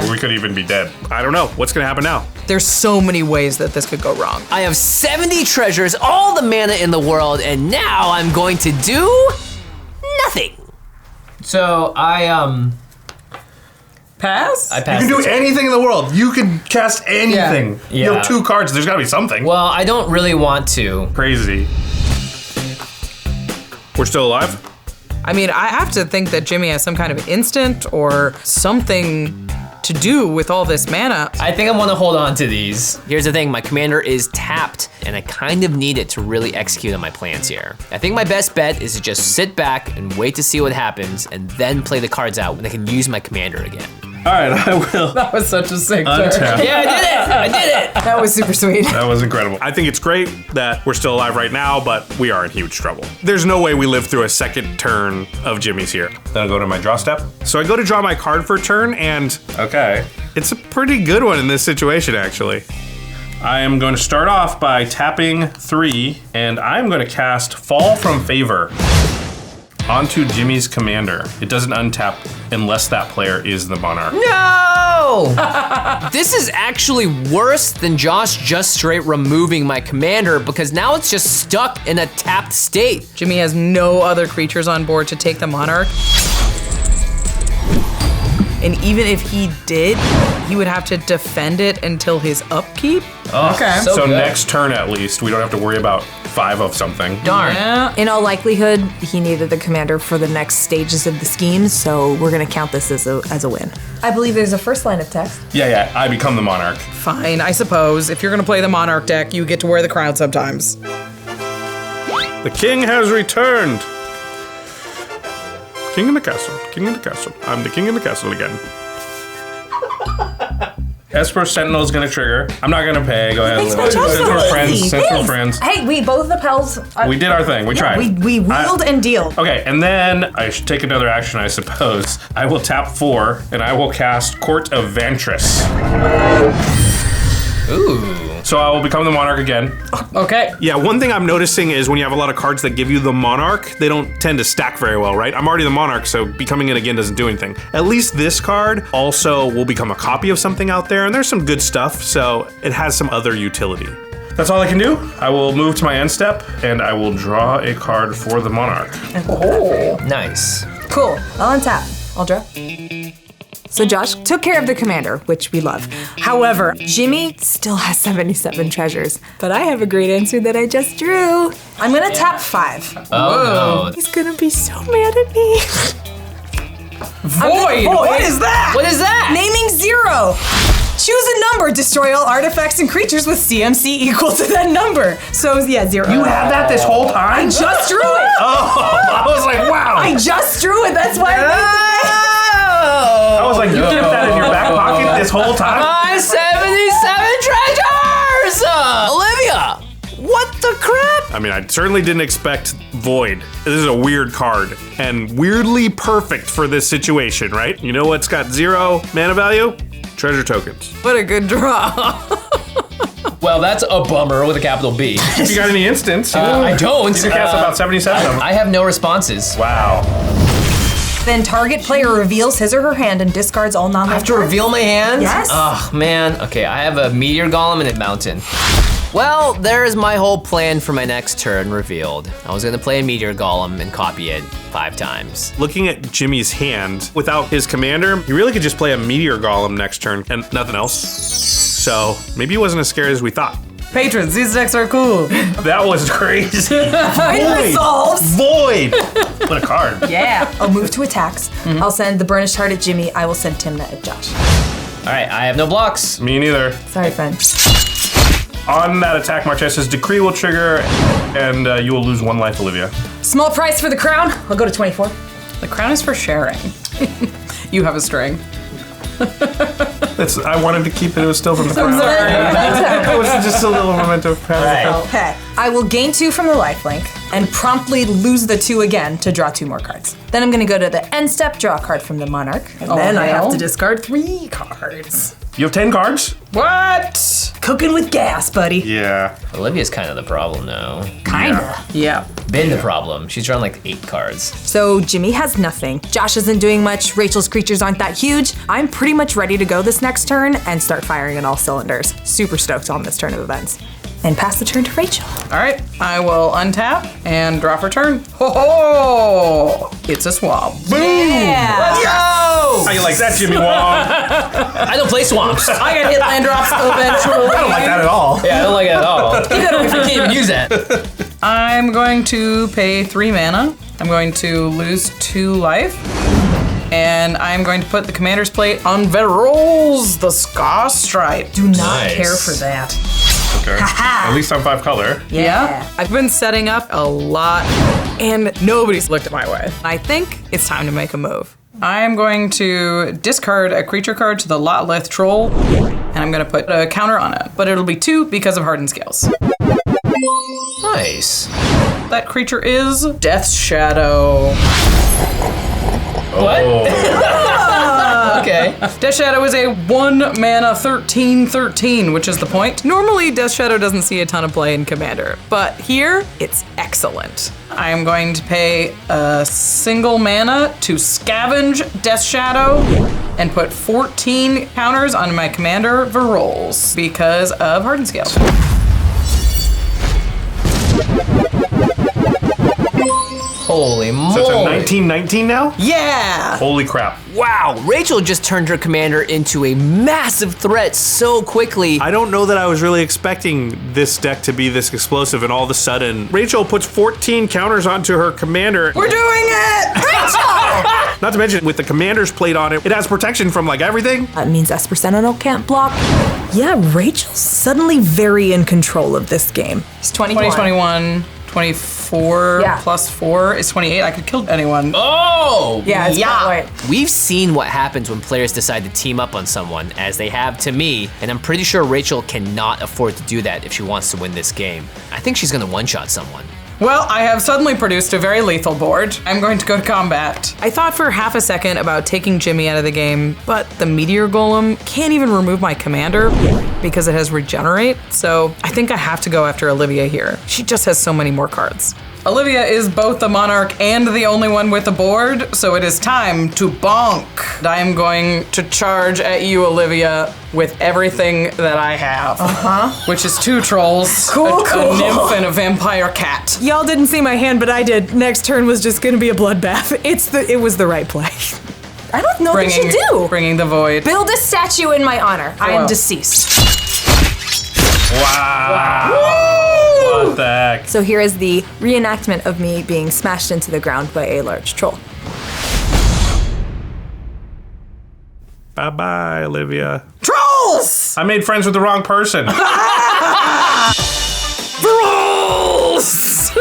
We could even be dead. I don't know. What's gonna happen now? There's so many ways that this could go wrong. I have 70 treasures, all the mana in the world, and now I'm going to do nothing. So Pass? I passed. You can do anything in the world. You can cast anything. Yeah. You have 2 cards. There's got to be something. Well, I don't really want to. Crazy. We're still alive? I mean, I have to think that Jimmy has some kind of instant or something to do with all this mana. I think I want to hold on to these. Here's the thing, my commander is tapped, and I kind of need it to really execute on my plans here. I think my best bet is to just sit back and wait to see what happens, and then play the cards out when I can use my commander again. All right, I will. That was such a sick turn. Yeah, I did it! That was super sweet. That was incredible. I think it's great that we're still alive right now, but we are in huge trouble. There's no way we live through a second turn of Jimmy's here. Then I'll go to my draw step. So I go to draw my card for a turn, and okay, it's a pretty good one in this situation, actually. I am going to start off by tapping 3, and I'm going to cast Fall from Favor onto Jimmy's commander. It doesn't untap unless that player is the Monarch. No! This is actually worse than Josh just straight removing my commander, because now it's just stuck in a tapped state. Jimmy has no other creatures on board to take the Monarch. And even if he did, he would have to defend it until his upkeep? Oh, okay. So next turn at least, we don't have to worry about 5 of something. Darn. Yeah. In all likelihood, he needed the commander for the next stages of the scheme, so we're gonna count this as a win. I believe there's a first line of text. Yeah, I become the Monarch. Fine, I suppose. If you're gonna play the Monarch deck, you get to wear the crown sometimes. The king has returned. King in the castle, king in the castle. I'm the king in the castle again. Esper Sentinel is gonna trigger. I'm not gonna pay, go ahead. Since we're friends, Hey, we both the pals. We did our thing, we tried. We wheeled and dealed. Okay, and then I should take another action, I suppose. I will tap 4, and I will cast Court of Vantress. Ooh. So I will become the Monarch again. Okay. Yeah, one thing I'm noticing is when you have a lot of cards that give you the Monarch, they don't tend to stack very well, right? I'm already the Monarch, so becoming it again doesn't do anything. At least this card also will become a copy of something out there, and there's some good stuff, so it has some other utility. That's all I can do. I will move to my end step, and I will draw a card for the Monarch. Oh, nice. Cool. I'll untap. I'll draw. So Josh took care of the commander, which we love. However, Jimmy still has 77 treasures. But I have a great answer that I just drew. I'm gonna tap 5. Oh, no. He's gonna be so mad at me. Void! What is that? What is that? Naming 0. Choose a number, destroy all artifacts and creatures with CMC equal to that number. So yeah, 0. You had that this whole time? I just drew it. Oh, I was like, wow. I just drew it, that's why I was like, you kept that in your back pocket this whole time? My 77 treasures! Olivia, what the crap? I mean, I certainly didn't expect Void. This is a weird card and weirdly perfect for this situation, right? You know what's got 0 mana value? Treasure tokens. What a good draw. Well, that's a bummer with a capital B. If you got any instants, I don't. You can cast about 77 of them. I have no responses. Wow. Then target player reveals his or her hand and discards all non-land I have to reveal my hand? Yes. Oh, man. Okay, I have a meteor golem and a mountain. Well, there's my whole plan for my next turn revealed. I was gonna play a meteor golem and copy it 5 times. Looking at Jimmy's hand, without his commander, he really could just play a meteor golem next turn and nothing else. So maybe he wasn't as scared as we thought. Patrons, these decks are cool. That was crazy. Void. What a card. Yeah. I'll move to attacks. I'll send the Burnished Heart at Jimmy. I will send Tymna at Josh. All right, I have no blocks. Me neither. Sorry, friend. On that attack, Marchesa's Decree will trigger, and you will lose 1 life, Olivia. Small price for the crown. I'll go to 24. The crown is for sharing. You have a string. I wanted to keep it. It was still from the crown. sorry. It was just a little memento. Okay. I will gain 2 from the lifelink and promptly lose the 2 again to draw 2 more cards. Then I'm going to go to the end step, draw a card from the Monarch, and then I have to discard 3 cards. You have 10 cards? What? Cooking with gas, buddy. Yeah. Olivia's kind of the problem now. Kinda. Yeah. Been the problem. She's drawn like 8 cards. So Jimmy has nothing. Josh isn't doing much. Rachel's creatures aren't that huge. I'm pretty much ready to go this next turn and start firing on all cylinders. Super stoked on this turn of events. And pass the turn to Rachel. All right, I will untap and draw for turn. Ho ho! It's a swamp. Boom! Yeah. Let's go! How you like that, Jimmy Wong? I don't play swamps. I got hit land drops eventually. I don't like that at all. Yeah, I don't like it at all. You can't even use that. I'm going to pay 3 mana. I'm going to lose 2 life. And I'm going to put the commander's plate on Varolz, the Scar Stripe. Do not care for that. Okay. At least on 5 color. Yeah. I've been setting up a lot and nobody's looked at my way. I think it's time to make a move. I'm going to discard a creature card to the Lotlith Troll and I'm going to put a counter on it, but it'll be 2 because of Hardened Scales. Nice. That creature is Death's Shadow. What? Okay. Death Shadow is a 1 mana 13/13, which is the point. Normally, Death Shadow doesn't see a ton of play in Commander, but here, it's excellent. I am going to pay a single mana to scavenge Death Shadow and put 14 counters on my Commander Varolz because of Hardened Scales. Holy moly. So it's a 1919 now? Yeah! Holy crap. Wow, Rachel just turned her commander into a massive threat so quickly. I don't know that I was really expecting this deck to be this explosive, and all of a sudden, Rachel puts 14 counters onto her commander. We're doing it! Rachel! Not to mention, with the commander's plate on it, it has protection from like everything. That means Esper Sentinel can't block. Yeah, Rachel's suddenly very in control of this game. It's 2021. 24 plus 4 is 28. I could kill anyone. Oh! Yeah, it's yeah. We've seen what happens when players decide to team up on someone, as they have to me, and I'm pretty sure Rachel cannot afford to do that if she wants to win this game. I think she's gonna one-shot someone. Well, I have suddenly produced a very lethal board. I'm going to go to combat. I thought for half a second about taking Jimmy out of the game, but the Meteor Golem can't even remove my commander because it has regenerate, so I think I have to go after Olivia here. She just has so many more cards. Olivia is both the Monarch and the only one with a board, so it is time to bonk. I am going to charge at you, Olivia, with everything that I have. Which is 2 trolls, a nymph, and a vampire cat. Y'all didn't see my hand, but I did. Next turn was just gonna be a bloodbath. It was the right play. I don't know what you do. Bringing the void. Build a statue in my honor. I am deceased. Wow. What the heck? So here is the reenactment of me being smashed into the ground by a large troll. Bye-bye, Olivia. Trolls! I made friends with the wrong person. Varolz!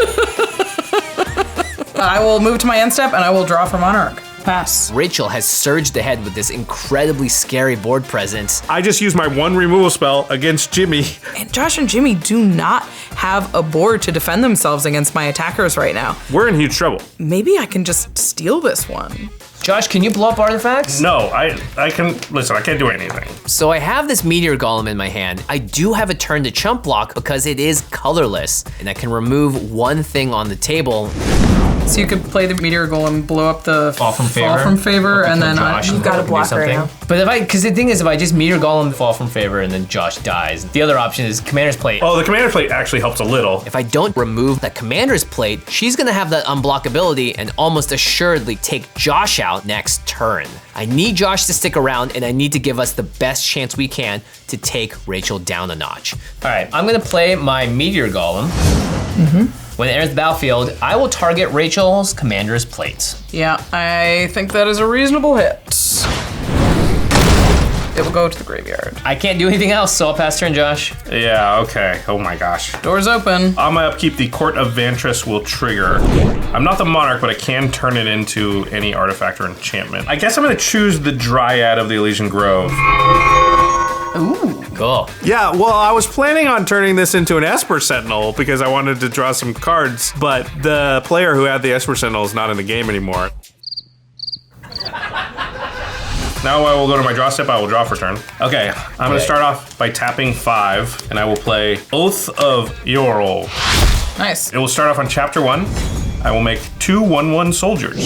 I will move to my end step and I will draw for Monarch. Pass. Rachel has surged ahead with this incredibly scary board presence. I just used my one removal spell against Jimmy. And Josh and Jimmy do not have a board to defend themselves against my attackers right now. We're in huge trouble. Maybe I can just steal this one. Josh, can you blow up artifacts? No, I can, listen, I can't do anything. So I have this meteor golem in my hand. I do have a turn to chump block because it is colorless, and I can remove one thing on the table. So you could play the meteor golem, blow up the Fall from favor, and then You've got a blocker right now. But because the thing is, if I just meteor golem fall from favor and then Josh dies, the other option is commander's plate. Oh, the commander plate actually helps a little. If I don't remove that commander's plate, she's gonna have that unblockability and almost assuredly take Josh out next turn. I need Josh to stick around, and I need to give us the best chance we can to take Rachel down a notch. All right, I'm gonna play my meteor golem. When it enters the battlefield, I will target Rachel's commander's plate. Yeah, I think that is a reasonable hit. It will go to the graveyard. I can't do anything else, so I'll pass turn, Josh. Yeah, okay. Oh my gosh. Door's open. On my upkeep, the Court of Vantress will trigger. I'm not the Monarch, but I can turn it into any artifact or enchantment. I guess I'm gonna choose the Dryad of the Elysian Grove. Ooh. Cool. Yeah, well, I was planning on turning this into an Esper Sentinel because I wanted to draw some cards, but the player who had the Esper Sentinel is not in the game anymore. Now I will go to my draw step, I will draw for turn. Okay, I'm gonna start off by tapping 5, and I will play Oath of Yorl. Nice. It will start off on chapter 1. I will make 2 1/1 soldiers.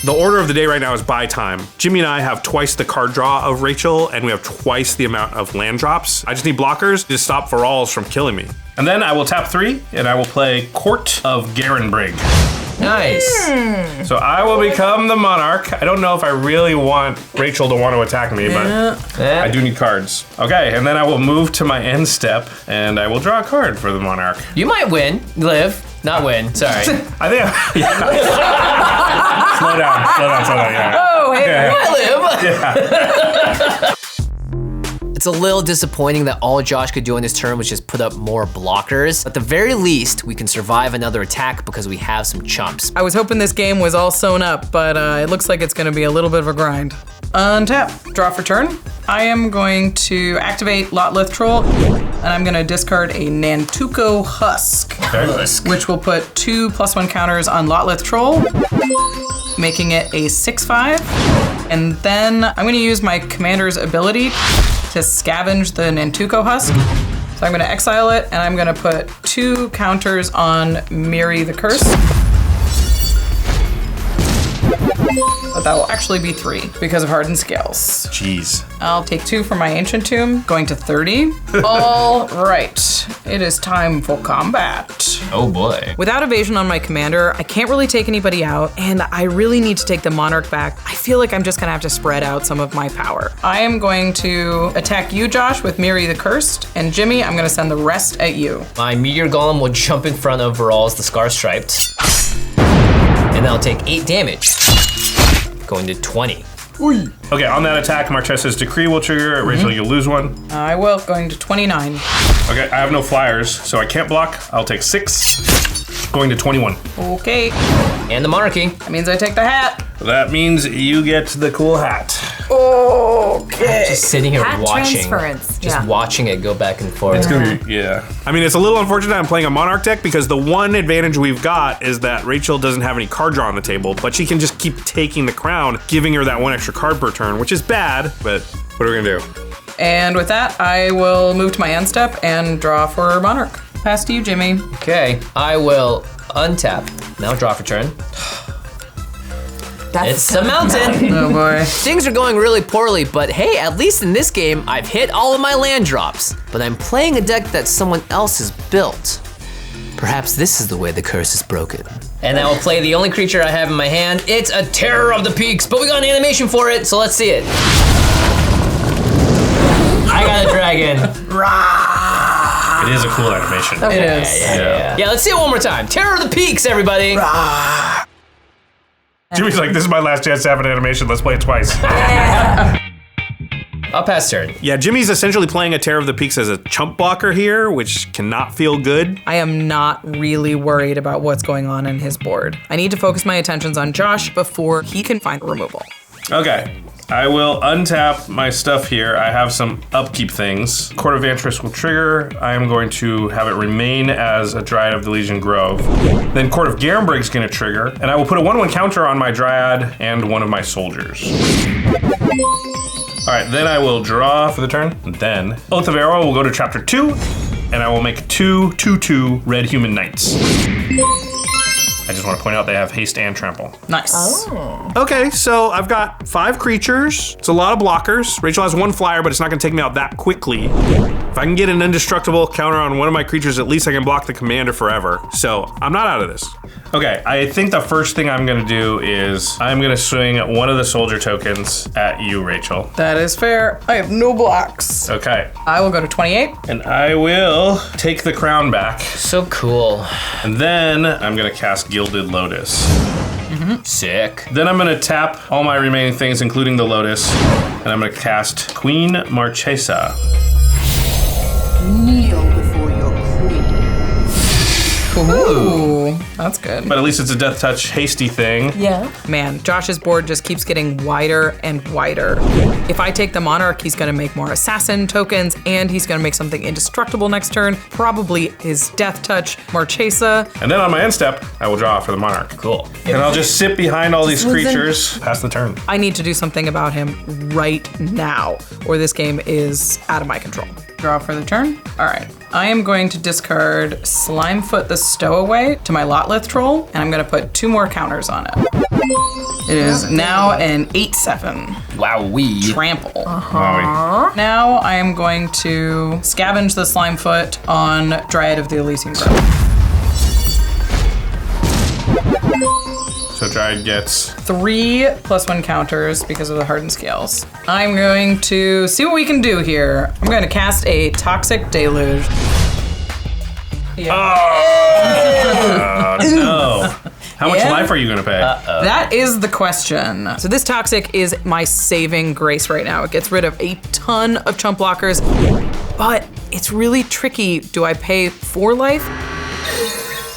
The order of the day right now is buy time. Jimmy and I have twice the card draw of Rachel, and we have twice the amount of land drops. I just need blockers to stop Varolz from killing me. And then I will tap 3, and I will play Court of Garenbrig. Nice. So I will become the Monarch. I don't know if I really want Rachel to want to attack me, but I do need cards. Okay, and then I will move to my end step, and I will draw a card for the Monarch. You might win, live, not win, sorry. I think, yeah. Slow down, yeah. Oh, hey, I live. It's a little disappointing that all Josh could do on this turn was just put up more blockers. At the very least, we can survive another attack because we have some chumps. I was hoping this game was all sewn up, but it looks like it's gonna be a little bit of a grind. Untap, draw for turn. I am going to activate Lotlith Troll, and I'm gonna discard a Nantuko Husk, which will put 2 +1 counters on Lotlith Troll, making it a 6/5. And then I'm gonna use my commander's ability to scavenge the Nantuko Husk. So I'm gonna exile it, and I'm gonna put 2 counters on Miri the Curse. But that will actually be 3 because of Hardened Scales. Jeez. I'll take 2 from my Ancient Tomb, going to 30. All right, it is time for combat. Oh boy. Without evasion on my commander, I can't really take anybody out, and I really need to take the Monarch back. I feel like I'm just gonna have to spread out some of my power. I am going to attack you, Josh, with Miri the Cursed, and Jimmy, I'm gonna send the rest at you. My Meteor Golem will jump in front of Varolz, the Scar Striped, and that'll take 8 damage, going to 20. Oy. Okay, on that attack, Marchesa's Decree will trigger. Rachel, you'll lose 1. I will, going to 29. Okay, I have no flyers, so I can't block. I'll take 6, going to 21. Okay. And the Monarchy. That means I take the hat. That means you get the cool hat. Okay. Just sitting here Hat watching. transference. Just watching it go back and forth. It's gonna be, yeah. I mean, it's a little unfortunate I'm playing a Monarch deck because the one advantage we've got is that Rachel doesn't have any card draw on the table, but she can just keep taking the crown, giving her that 1 extra card per turn, which is bad, but what are we gonna do? And with that, I will move to my end step and draw for Monarch. Pass to you, Jimmy. Okay, I will untap. Now draw for turn. It's a mountain. Oh boy. Things are going really poorly, but hey, at least in this game, I've hit all of my land drops. But I'm playing a deck that someone else has built. Perhaps this is the way the curse is broken. And I will play the only creature I have in my hand. It's a Terror of the Peaks, but we got an animation for it, so let's see it. I got a dragon. It is a cool animation. It is. Yeah, let's see it one more time. Terror of the Peaks, everybody. Jimmy's like, this is my last chance to have an animation. Let's play it twice. I'll pass turn. Yeah, Jimmy's essentially playing a Terror of the Peaks as a chump blocker here, which cannot feel good. I am not really worried about what's going on in his board. I need to focus my attentions on Josh before he can find removal. Okay. I will untap my stuff here. I have some upkeep things. Court of Vantress will trigger. I am going to have it remain as a Dryad of the Legion Grove. Then Court of Garenbrig's gonna trigger, and I will put a 1/1 counter on my Dryad and one of my soldiers. All right, then I will draw for the turn. Then Oath of Arrow will go to chapter 2, and I will make 2/2/2 red human knights. I just want to point out they have haste and trample. Nice. Oh. Okay, so I've got 5 creatures. It's a lot of blockers. Rachel has 1 flyer, but it's not gonna take me out that quickly. If I can get an indestructible counter on one of my creatures, at least I can block the commander forever. So I'm not out of this. Okay, I think the first thing I'm gonna do is I'm gonna swing one of the soldier tokens at you, Rachel. That is fair. I have no blocks. Okay. I will go to 28. And I will take the crown back. So cool. And then I'm gonna cast Gilded Lotus. Sick. Then I'm gonna tap all my remaining things, including the Lotus, and I'm gonna cast Queen Marchesa. Kneel before your queen. Ooh, that's good. But at least it's a Death Touch hasty thing. Yeah. Man, Josh's board just keeps getting wider and wider. If I take the Monarch, he's gonna make more assassin tokens, and he's gonna make something indestructible next turn. Probably his Death Touch, Marchesa. And then on my end step, I will draw for the Monarch. Cool. And I'll just sit behind all these creatures past the turn. I need to do something about him right now, or this game is out of my control. Draw for the turn. All right. I am going to discard Slimefoot the Stowaway to my Lotlith Troll, and I'm gonna put 2 more counters on it. It is now an 8/7. Wowee. Trample. Now I am going to scavenge the Slimefoot on Dryad of the Elysian Grove. So Dryad gets 3 +1 counters because of the hardened scales. I'm going to see what we can do here. I'm going to cast a Toxic Deluge. Oh, no. How much life are you gonna pay? That is the question. So this Toxic is my saving grace right now. It gets rid of a ton of chump blockers, but it's really tricky. Do I pay 4 life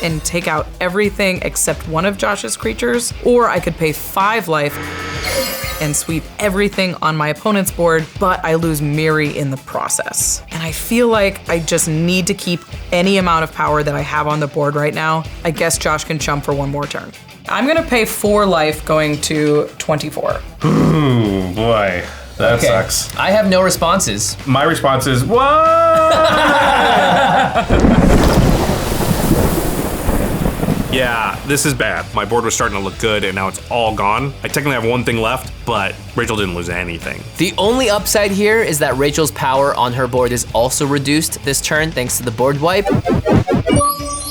and take out everything except one of Josh's creatures? Or I could pay 5 life and sweep everything on my opponent's board, but I lose Miri in the process. And I feel like I just need to keep any amount of power that I have on the board right now. I guess Josh can chump for 1 more turn. I'm gonna pay 4 life going to 24. Ooh, boy. That sucks. I have no responses. My response is, what? Yeah, this is bad. My board was starting to look good, and now it's all gone. I technically have 1 thing left, but Rachel didn't lose anything. The only upside here is that Rachel's power on her board is also reduced this turn thanks to the board wipe.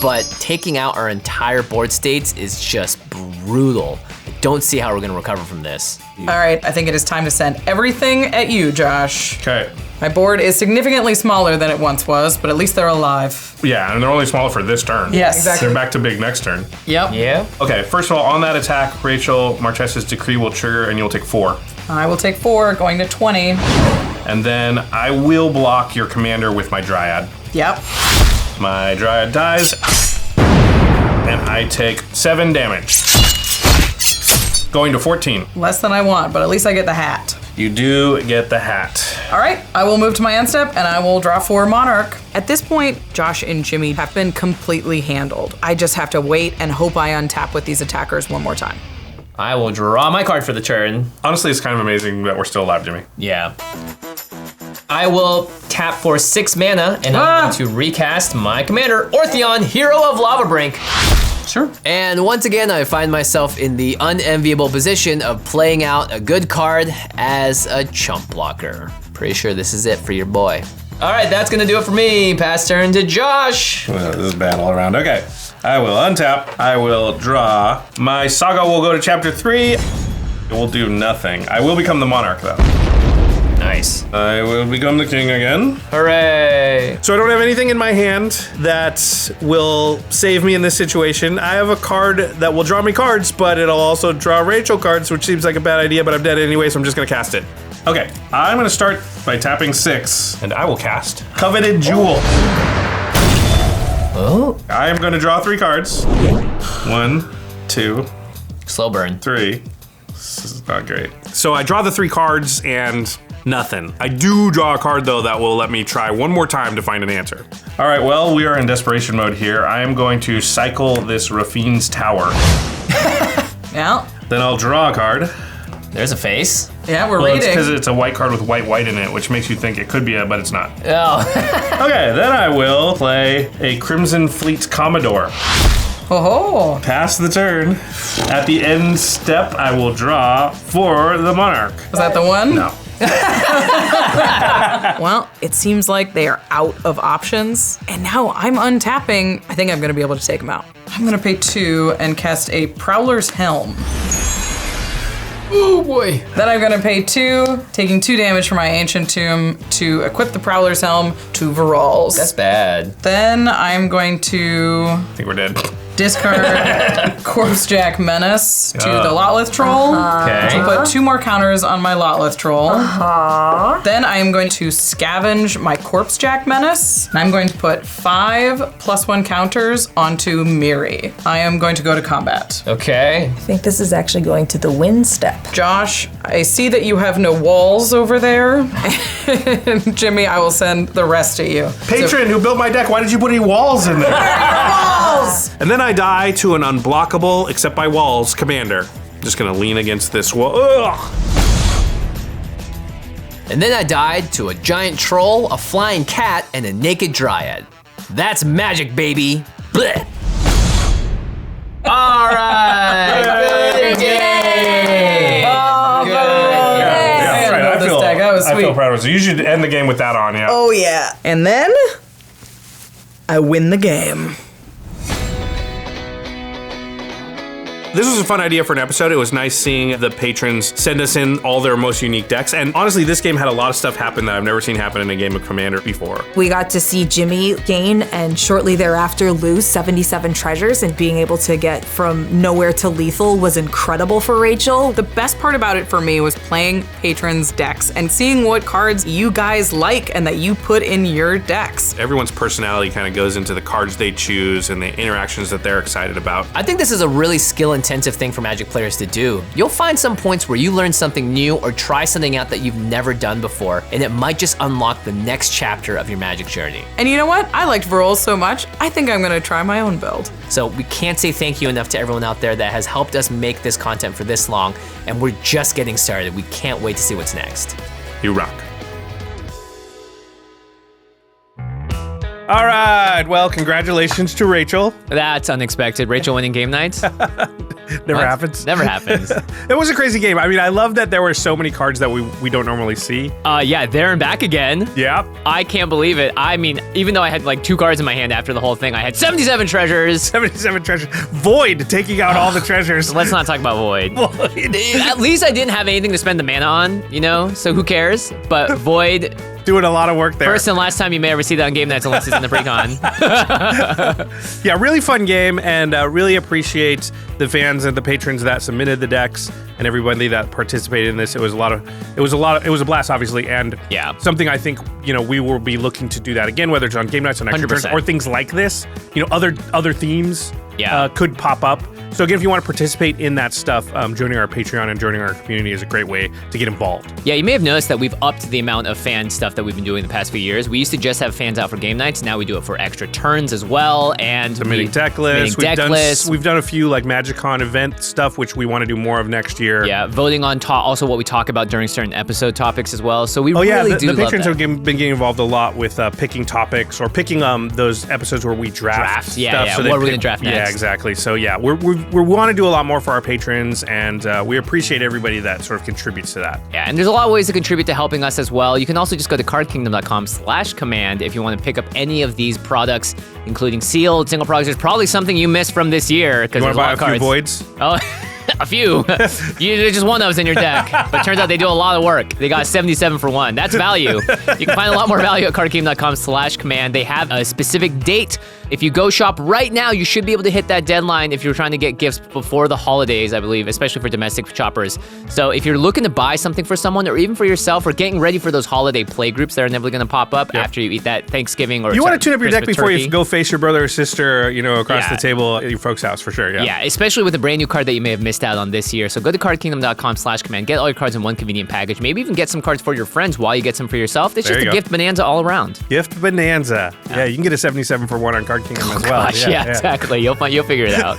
But taking out our entire board states is just brutal. I don't see how we're gonna recover from this. All right, I think it is time to send everything at you, Josh. Okay. My board is significantly smaller than it once was, but at least they're alive. Yeah, and they're only smaller for this turn. Yes. Exactly. They're back to big next turn. Yep. Yeah. Okay, first of all, on that attack, Rachel, Marchesa's Decree will trigger, and you'll take 4. I will take 4, going to 20. And then I will block your commander with my Dryad. Yep. My Dryad dies, and I take 7 damage. Going to 14. Less than I want, but at least I get the hat. You do get the hat. All right, I will move to my end step and I will draw 4 Monarch. At this point, Josh and Jimmy have been completely handled. I just have to wait and hope I untap with these attackers 1 more time. I will draw my card for the turn. Honestly, it's kind of amazing that we're still alive, Jimmy. Yeah. I will tap for 6 mana and I'm going to recast my commander, Orthion, Hero of Lavabrink. Sure. And once again, I find myself in the unenviable position of playing out a good card as a chump blocker. Pretty sure this is it for your boy. All right, that's gonna do it for me. Pass turn to Josh. Well, this is bad all around. Okay, I will untap. I will draw. My Saga will go to chapter 3. It will do nothing. I will become the Monarch though. Nice. I will become the king again. Hooray. So I don't have anything in my hand that will save me in this situation. I have a card that will draw me cards, but it'll also draw Rachel cards, which seems like a bad idea, but I'm dead anyway, so I'm just gonna cast it. Okay, I'm gonna start by tapping 6, and I will cast Coveted Jewel. Oh. I am gonna draw 3 cards. 1, 2, slow burn. 3. This is not great. So I draw the 3 cards and nothing. I do draw a card though that will let me try one more time to find an answer. All right, well, we are in desperation mode here. I am going to cycle this Rafine's Tower. Yeah. Then I'll draw a card. There's a face. Yeah, we're Well, reading. it's because it's a white card with white in it, which makes you think it could be but it's not. Oh. Okay, then I will play a Crimson Fleet Commodore. Oh. Pass the turn. At the end step, I will draw for the Monarch. Was that the one? No. Well, it seems like they are out of options. And now I'm untapping. I think I'm going to be able to take them out. I'm going to pay 2 and cast a Prowler's Helm. Oh boy. Then I'm going to pay 2, taking 2 damage from my Ancient Tomb to equip the Prowler's Helm to Varolz. That's bad. Then I'm going to I think we're dead. discard Corpsejack Menace to the Lotleth Troll. Okay. To put 2 more counters on my Lotleth Troll. Then I am going to scavenge my Corpsejack Menace. And I'm going to put 5 +1 counters onto Miri. I am going to go to combat. Okay. I think this is actually going to the win step. Josh, I see that you have no walls over there. Jimmy, I will send the rest to you. Patron who built my deck, why did you put any walls in there? Walls! And then I die to an unblockable, except by walls, commander. Just gonna lean against this wall. Ugh. And then I died to a giant troll, a flying cat, and a naked dryad. That's magic, baby. Blech. All right. Good game. Oh, Yeah, that's right. I feel proud of us. You should end the game with that on, yeah. Oh, yeah. And then I win the game. This was a fun idea for an episode. It was nice seeing the patrons send us in all their most unique decks. And honestly, this game had a lot of stuff happen that I've never seen happen in a game of Commander before. We got to see Jimmy gain and shortly thereafter lose 77 treasures, and being able to get from nowhere to lethal was incredible for Rachel. The best part about it for me was playing patrons' decks and seeing what cards you guys like and that you put in your decks. Everyone's personality kind of goes into the cards they choose and the interactions that they're excited about. I think this is a really skill-intensive thing for Magic players to do. You'll find some points where you learn something new or try something out that you've never done before, and it might just unlock the next chapter of your Magic journey. And you know what? I liked Varolz so much, I think I'm gonna try my own build. So we can't say thank you enough to everyone out there that has helped us make this content for this long, and we're just getting started. We can't wait to see what's next. You rock. All right, well, congratulations to Rachel. That's unexpected. Rachel winning game nights? Never happens. Never happens. It was a crazy game. I mean, I love that there were so many cards that we don't normally see. Yeah, there and back again. Yeah. I can't believe it. I mean, even though I had like 2 cards in my hand after the whole thing, I had 77 treasures. 77 treasures. Void taking out all the treasures. Let's not talk about Void. Void. At least I didn't have anything to spend the mana on, you know? So who cares? But Void... Doing a lot of work there. First and last time you may ever see that on game nights unless it's in the pre-con. Yeah, really fun game, and really appreciate the fans and the patrons that submitted the decks and everybody that participated in this. It was a blast, obviously, and yeah, something I think, you know, we will be looking to do that again, whether it's on game nights on extra turns or things like this. You know, other themes could pop up. So again, if you want to participate in that stuff, joining our Patreon and joining our community is a great way to get involved. Yeah, you may have noticed that we've upped the amount of fan stuff that we've been doing the past few years. We used to just have fans out for game nights. Now we do it for extra turns as well, and submitting deck lists. We've done a few like MagicCon event stuff, which we want to do more of next year. Yeah, voting on also what we talk about during certain episode topics as well. So we really do the love patrons that. have been getting involved a lot with picking topics or picking those episodes where we draft stuff. Yeah, so what are we gonna draft next? Yeah, exactly. So yeah, we want to do a lot more for our patrons, and we appreciate everybody that sort of contributes to that. Yeah, and there's a lot of ways to contribute to helping us as well. You can also just go to cardkingdom.com/command if you want to pick up any of these products, including sealed, single products. There's probably something you missed from this year because you want there's to buy a few cards. voids? Oh. A few. There's just one of those in your deck. But turns out they do a lot of work. They got 77 for one. That's value. You can find a lot more value at cardkingdom.com/command. They have a specific date. If you go shop right now, you should be able to hit that deadline if you're trying to get gifts before the holidays, I believe, especially for domestic shoppers. So if you're looking to buy something for someone or even for yourself or getting ready for those holiday play groups that are never going to pop up after you eat that Thanksgiving or you want to tune up your deck Christmas before turkey. you go face your brother or sister, across the table at your folks' house for sure. Yeah, especially with a brand new card that you may have missed out on this year. So go to cardkingdom.com/command. Get all your cards in one convenient package. Maybe even get some cards for your friends while you get some for yourself. It's just a gift bonanza all around. Gift bonanza. Yeah, you can get a 77 for one on Card Kingdom as well. Yeah, exactly. You'll figure it out.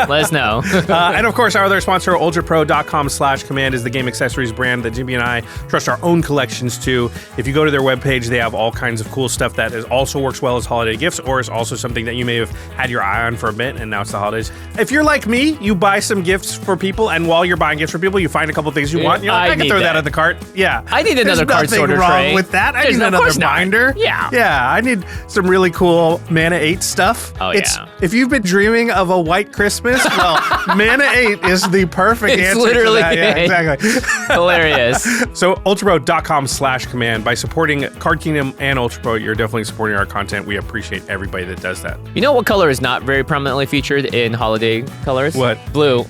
Let us know. And of course, our other sponsor, ULTRAPRO.com/command, is the game accessories brand that Jimmy and I trust our own collections to. If you go to their webpage, they have all kinds of cool stuff that also works well as holiday gifts, or is also something that you may have had your eye on for a bit, and now it's the holidays. If you're like me, you buy some gifts for people, and while you're buying gifts for people, you find a couple things you want. You're like, I can throw that in the cart. Yeah, I need another card sorter There's nothing wrong tray. with that. I There's need another binder. Yeah, I need some really cool Mana 8 stuff. Oh, If you've been dreaming of a white Christmas, well, Mana 8 is the perfect It's answer literally to that. Yeah, it. exactly. Hilarious. So ultrapro.com/command. By supporting Card Kingdom and ULTRAPRO, you're definitely supporting our content. We appreciate everybody that does that. You know what color is not very prominently featured in holiday colors? What? Blue.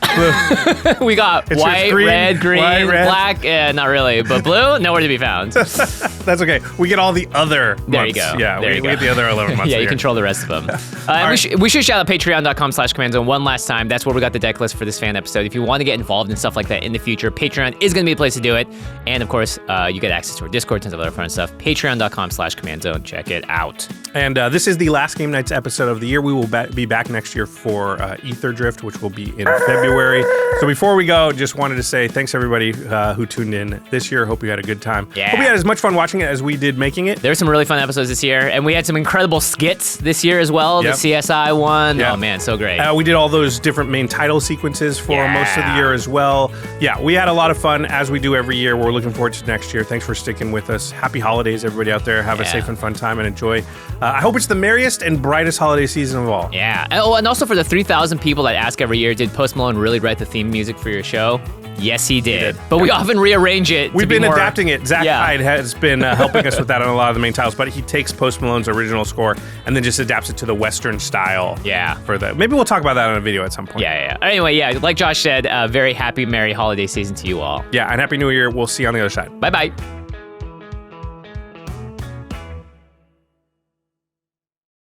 We got It's white, green, red, green, white, red. black. Not really, but blue, nowhere to be found. That's okay. We get all the other There months. you go. Yeah, There we you go. get the other 11 months. Yeah, of the you year. control the rest of them. And we should shout out patreon.com/command zone one last time. That's where we got the deck list for this fan episode. If you want to get involved in stuff like that in the future, Patreon is going to be the place to do it. And of course, you get access to our Discord, tons of other fun stuff. Patreon.com/command zone. Check it out. And this is the last Game Nights episode of the year. We will be back next year for Ether Drift, which will be in February. So before we go, just wanted to say thanks everybody who tuned in this year. Hope you had a good time. Yeah. Hope you had as much fun watching it as we did making it. There were some really fun episodes this year, and we had some incredible skits this year as well. Yep. The CSI one. Yep. Oh man, so great. We did all those different main title sequences for most of the year as well. Yeah, we had a lot of fun as we do every year. We're looking forward to next year. Thanks for sticking with us. Happy holidays, everybody out there. Have a safe and fun time and enjoy. I hope it's the merriest and brightest holiday season of all. Yeah. Oh, and also for the 3,000 people that ask every year, did Post Malone really write the theme music for your show? Yes, he did. But we often rearrange it. We've been adapting it. Zach Yeah. Hyde has been helping us with that on a lot of the main titles, but he takes Post Malone's original score and then just adapts it to the Western style. Yeah. For the maybe we'll talk about that on a video at some point. Yeah. Anyway, like Josh said, very happy, merry holiday season to you all. Yeah, and Happy New Year. We'll see you on the other side. Bye-bye.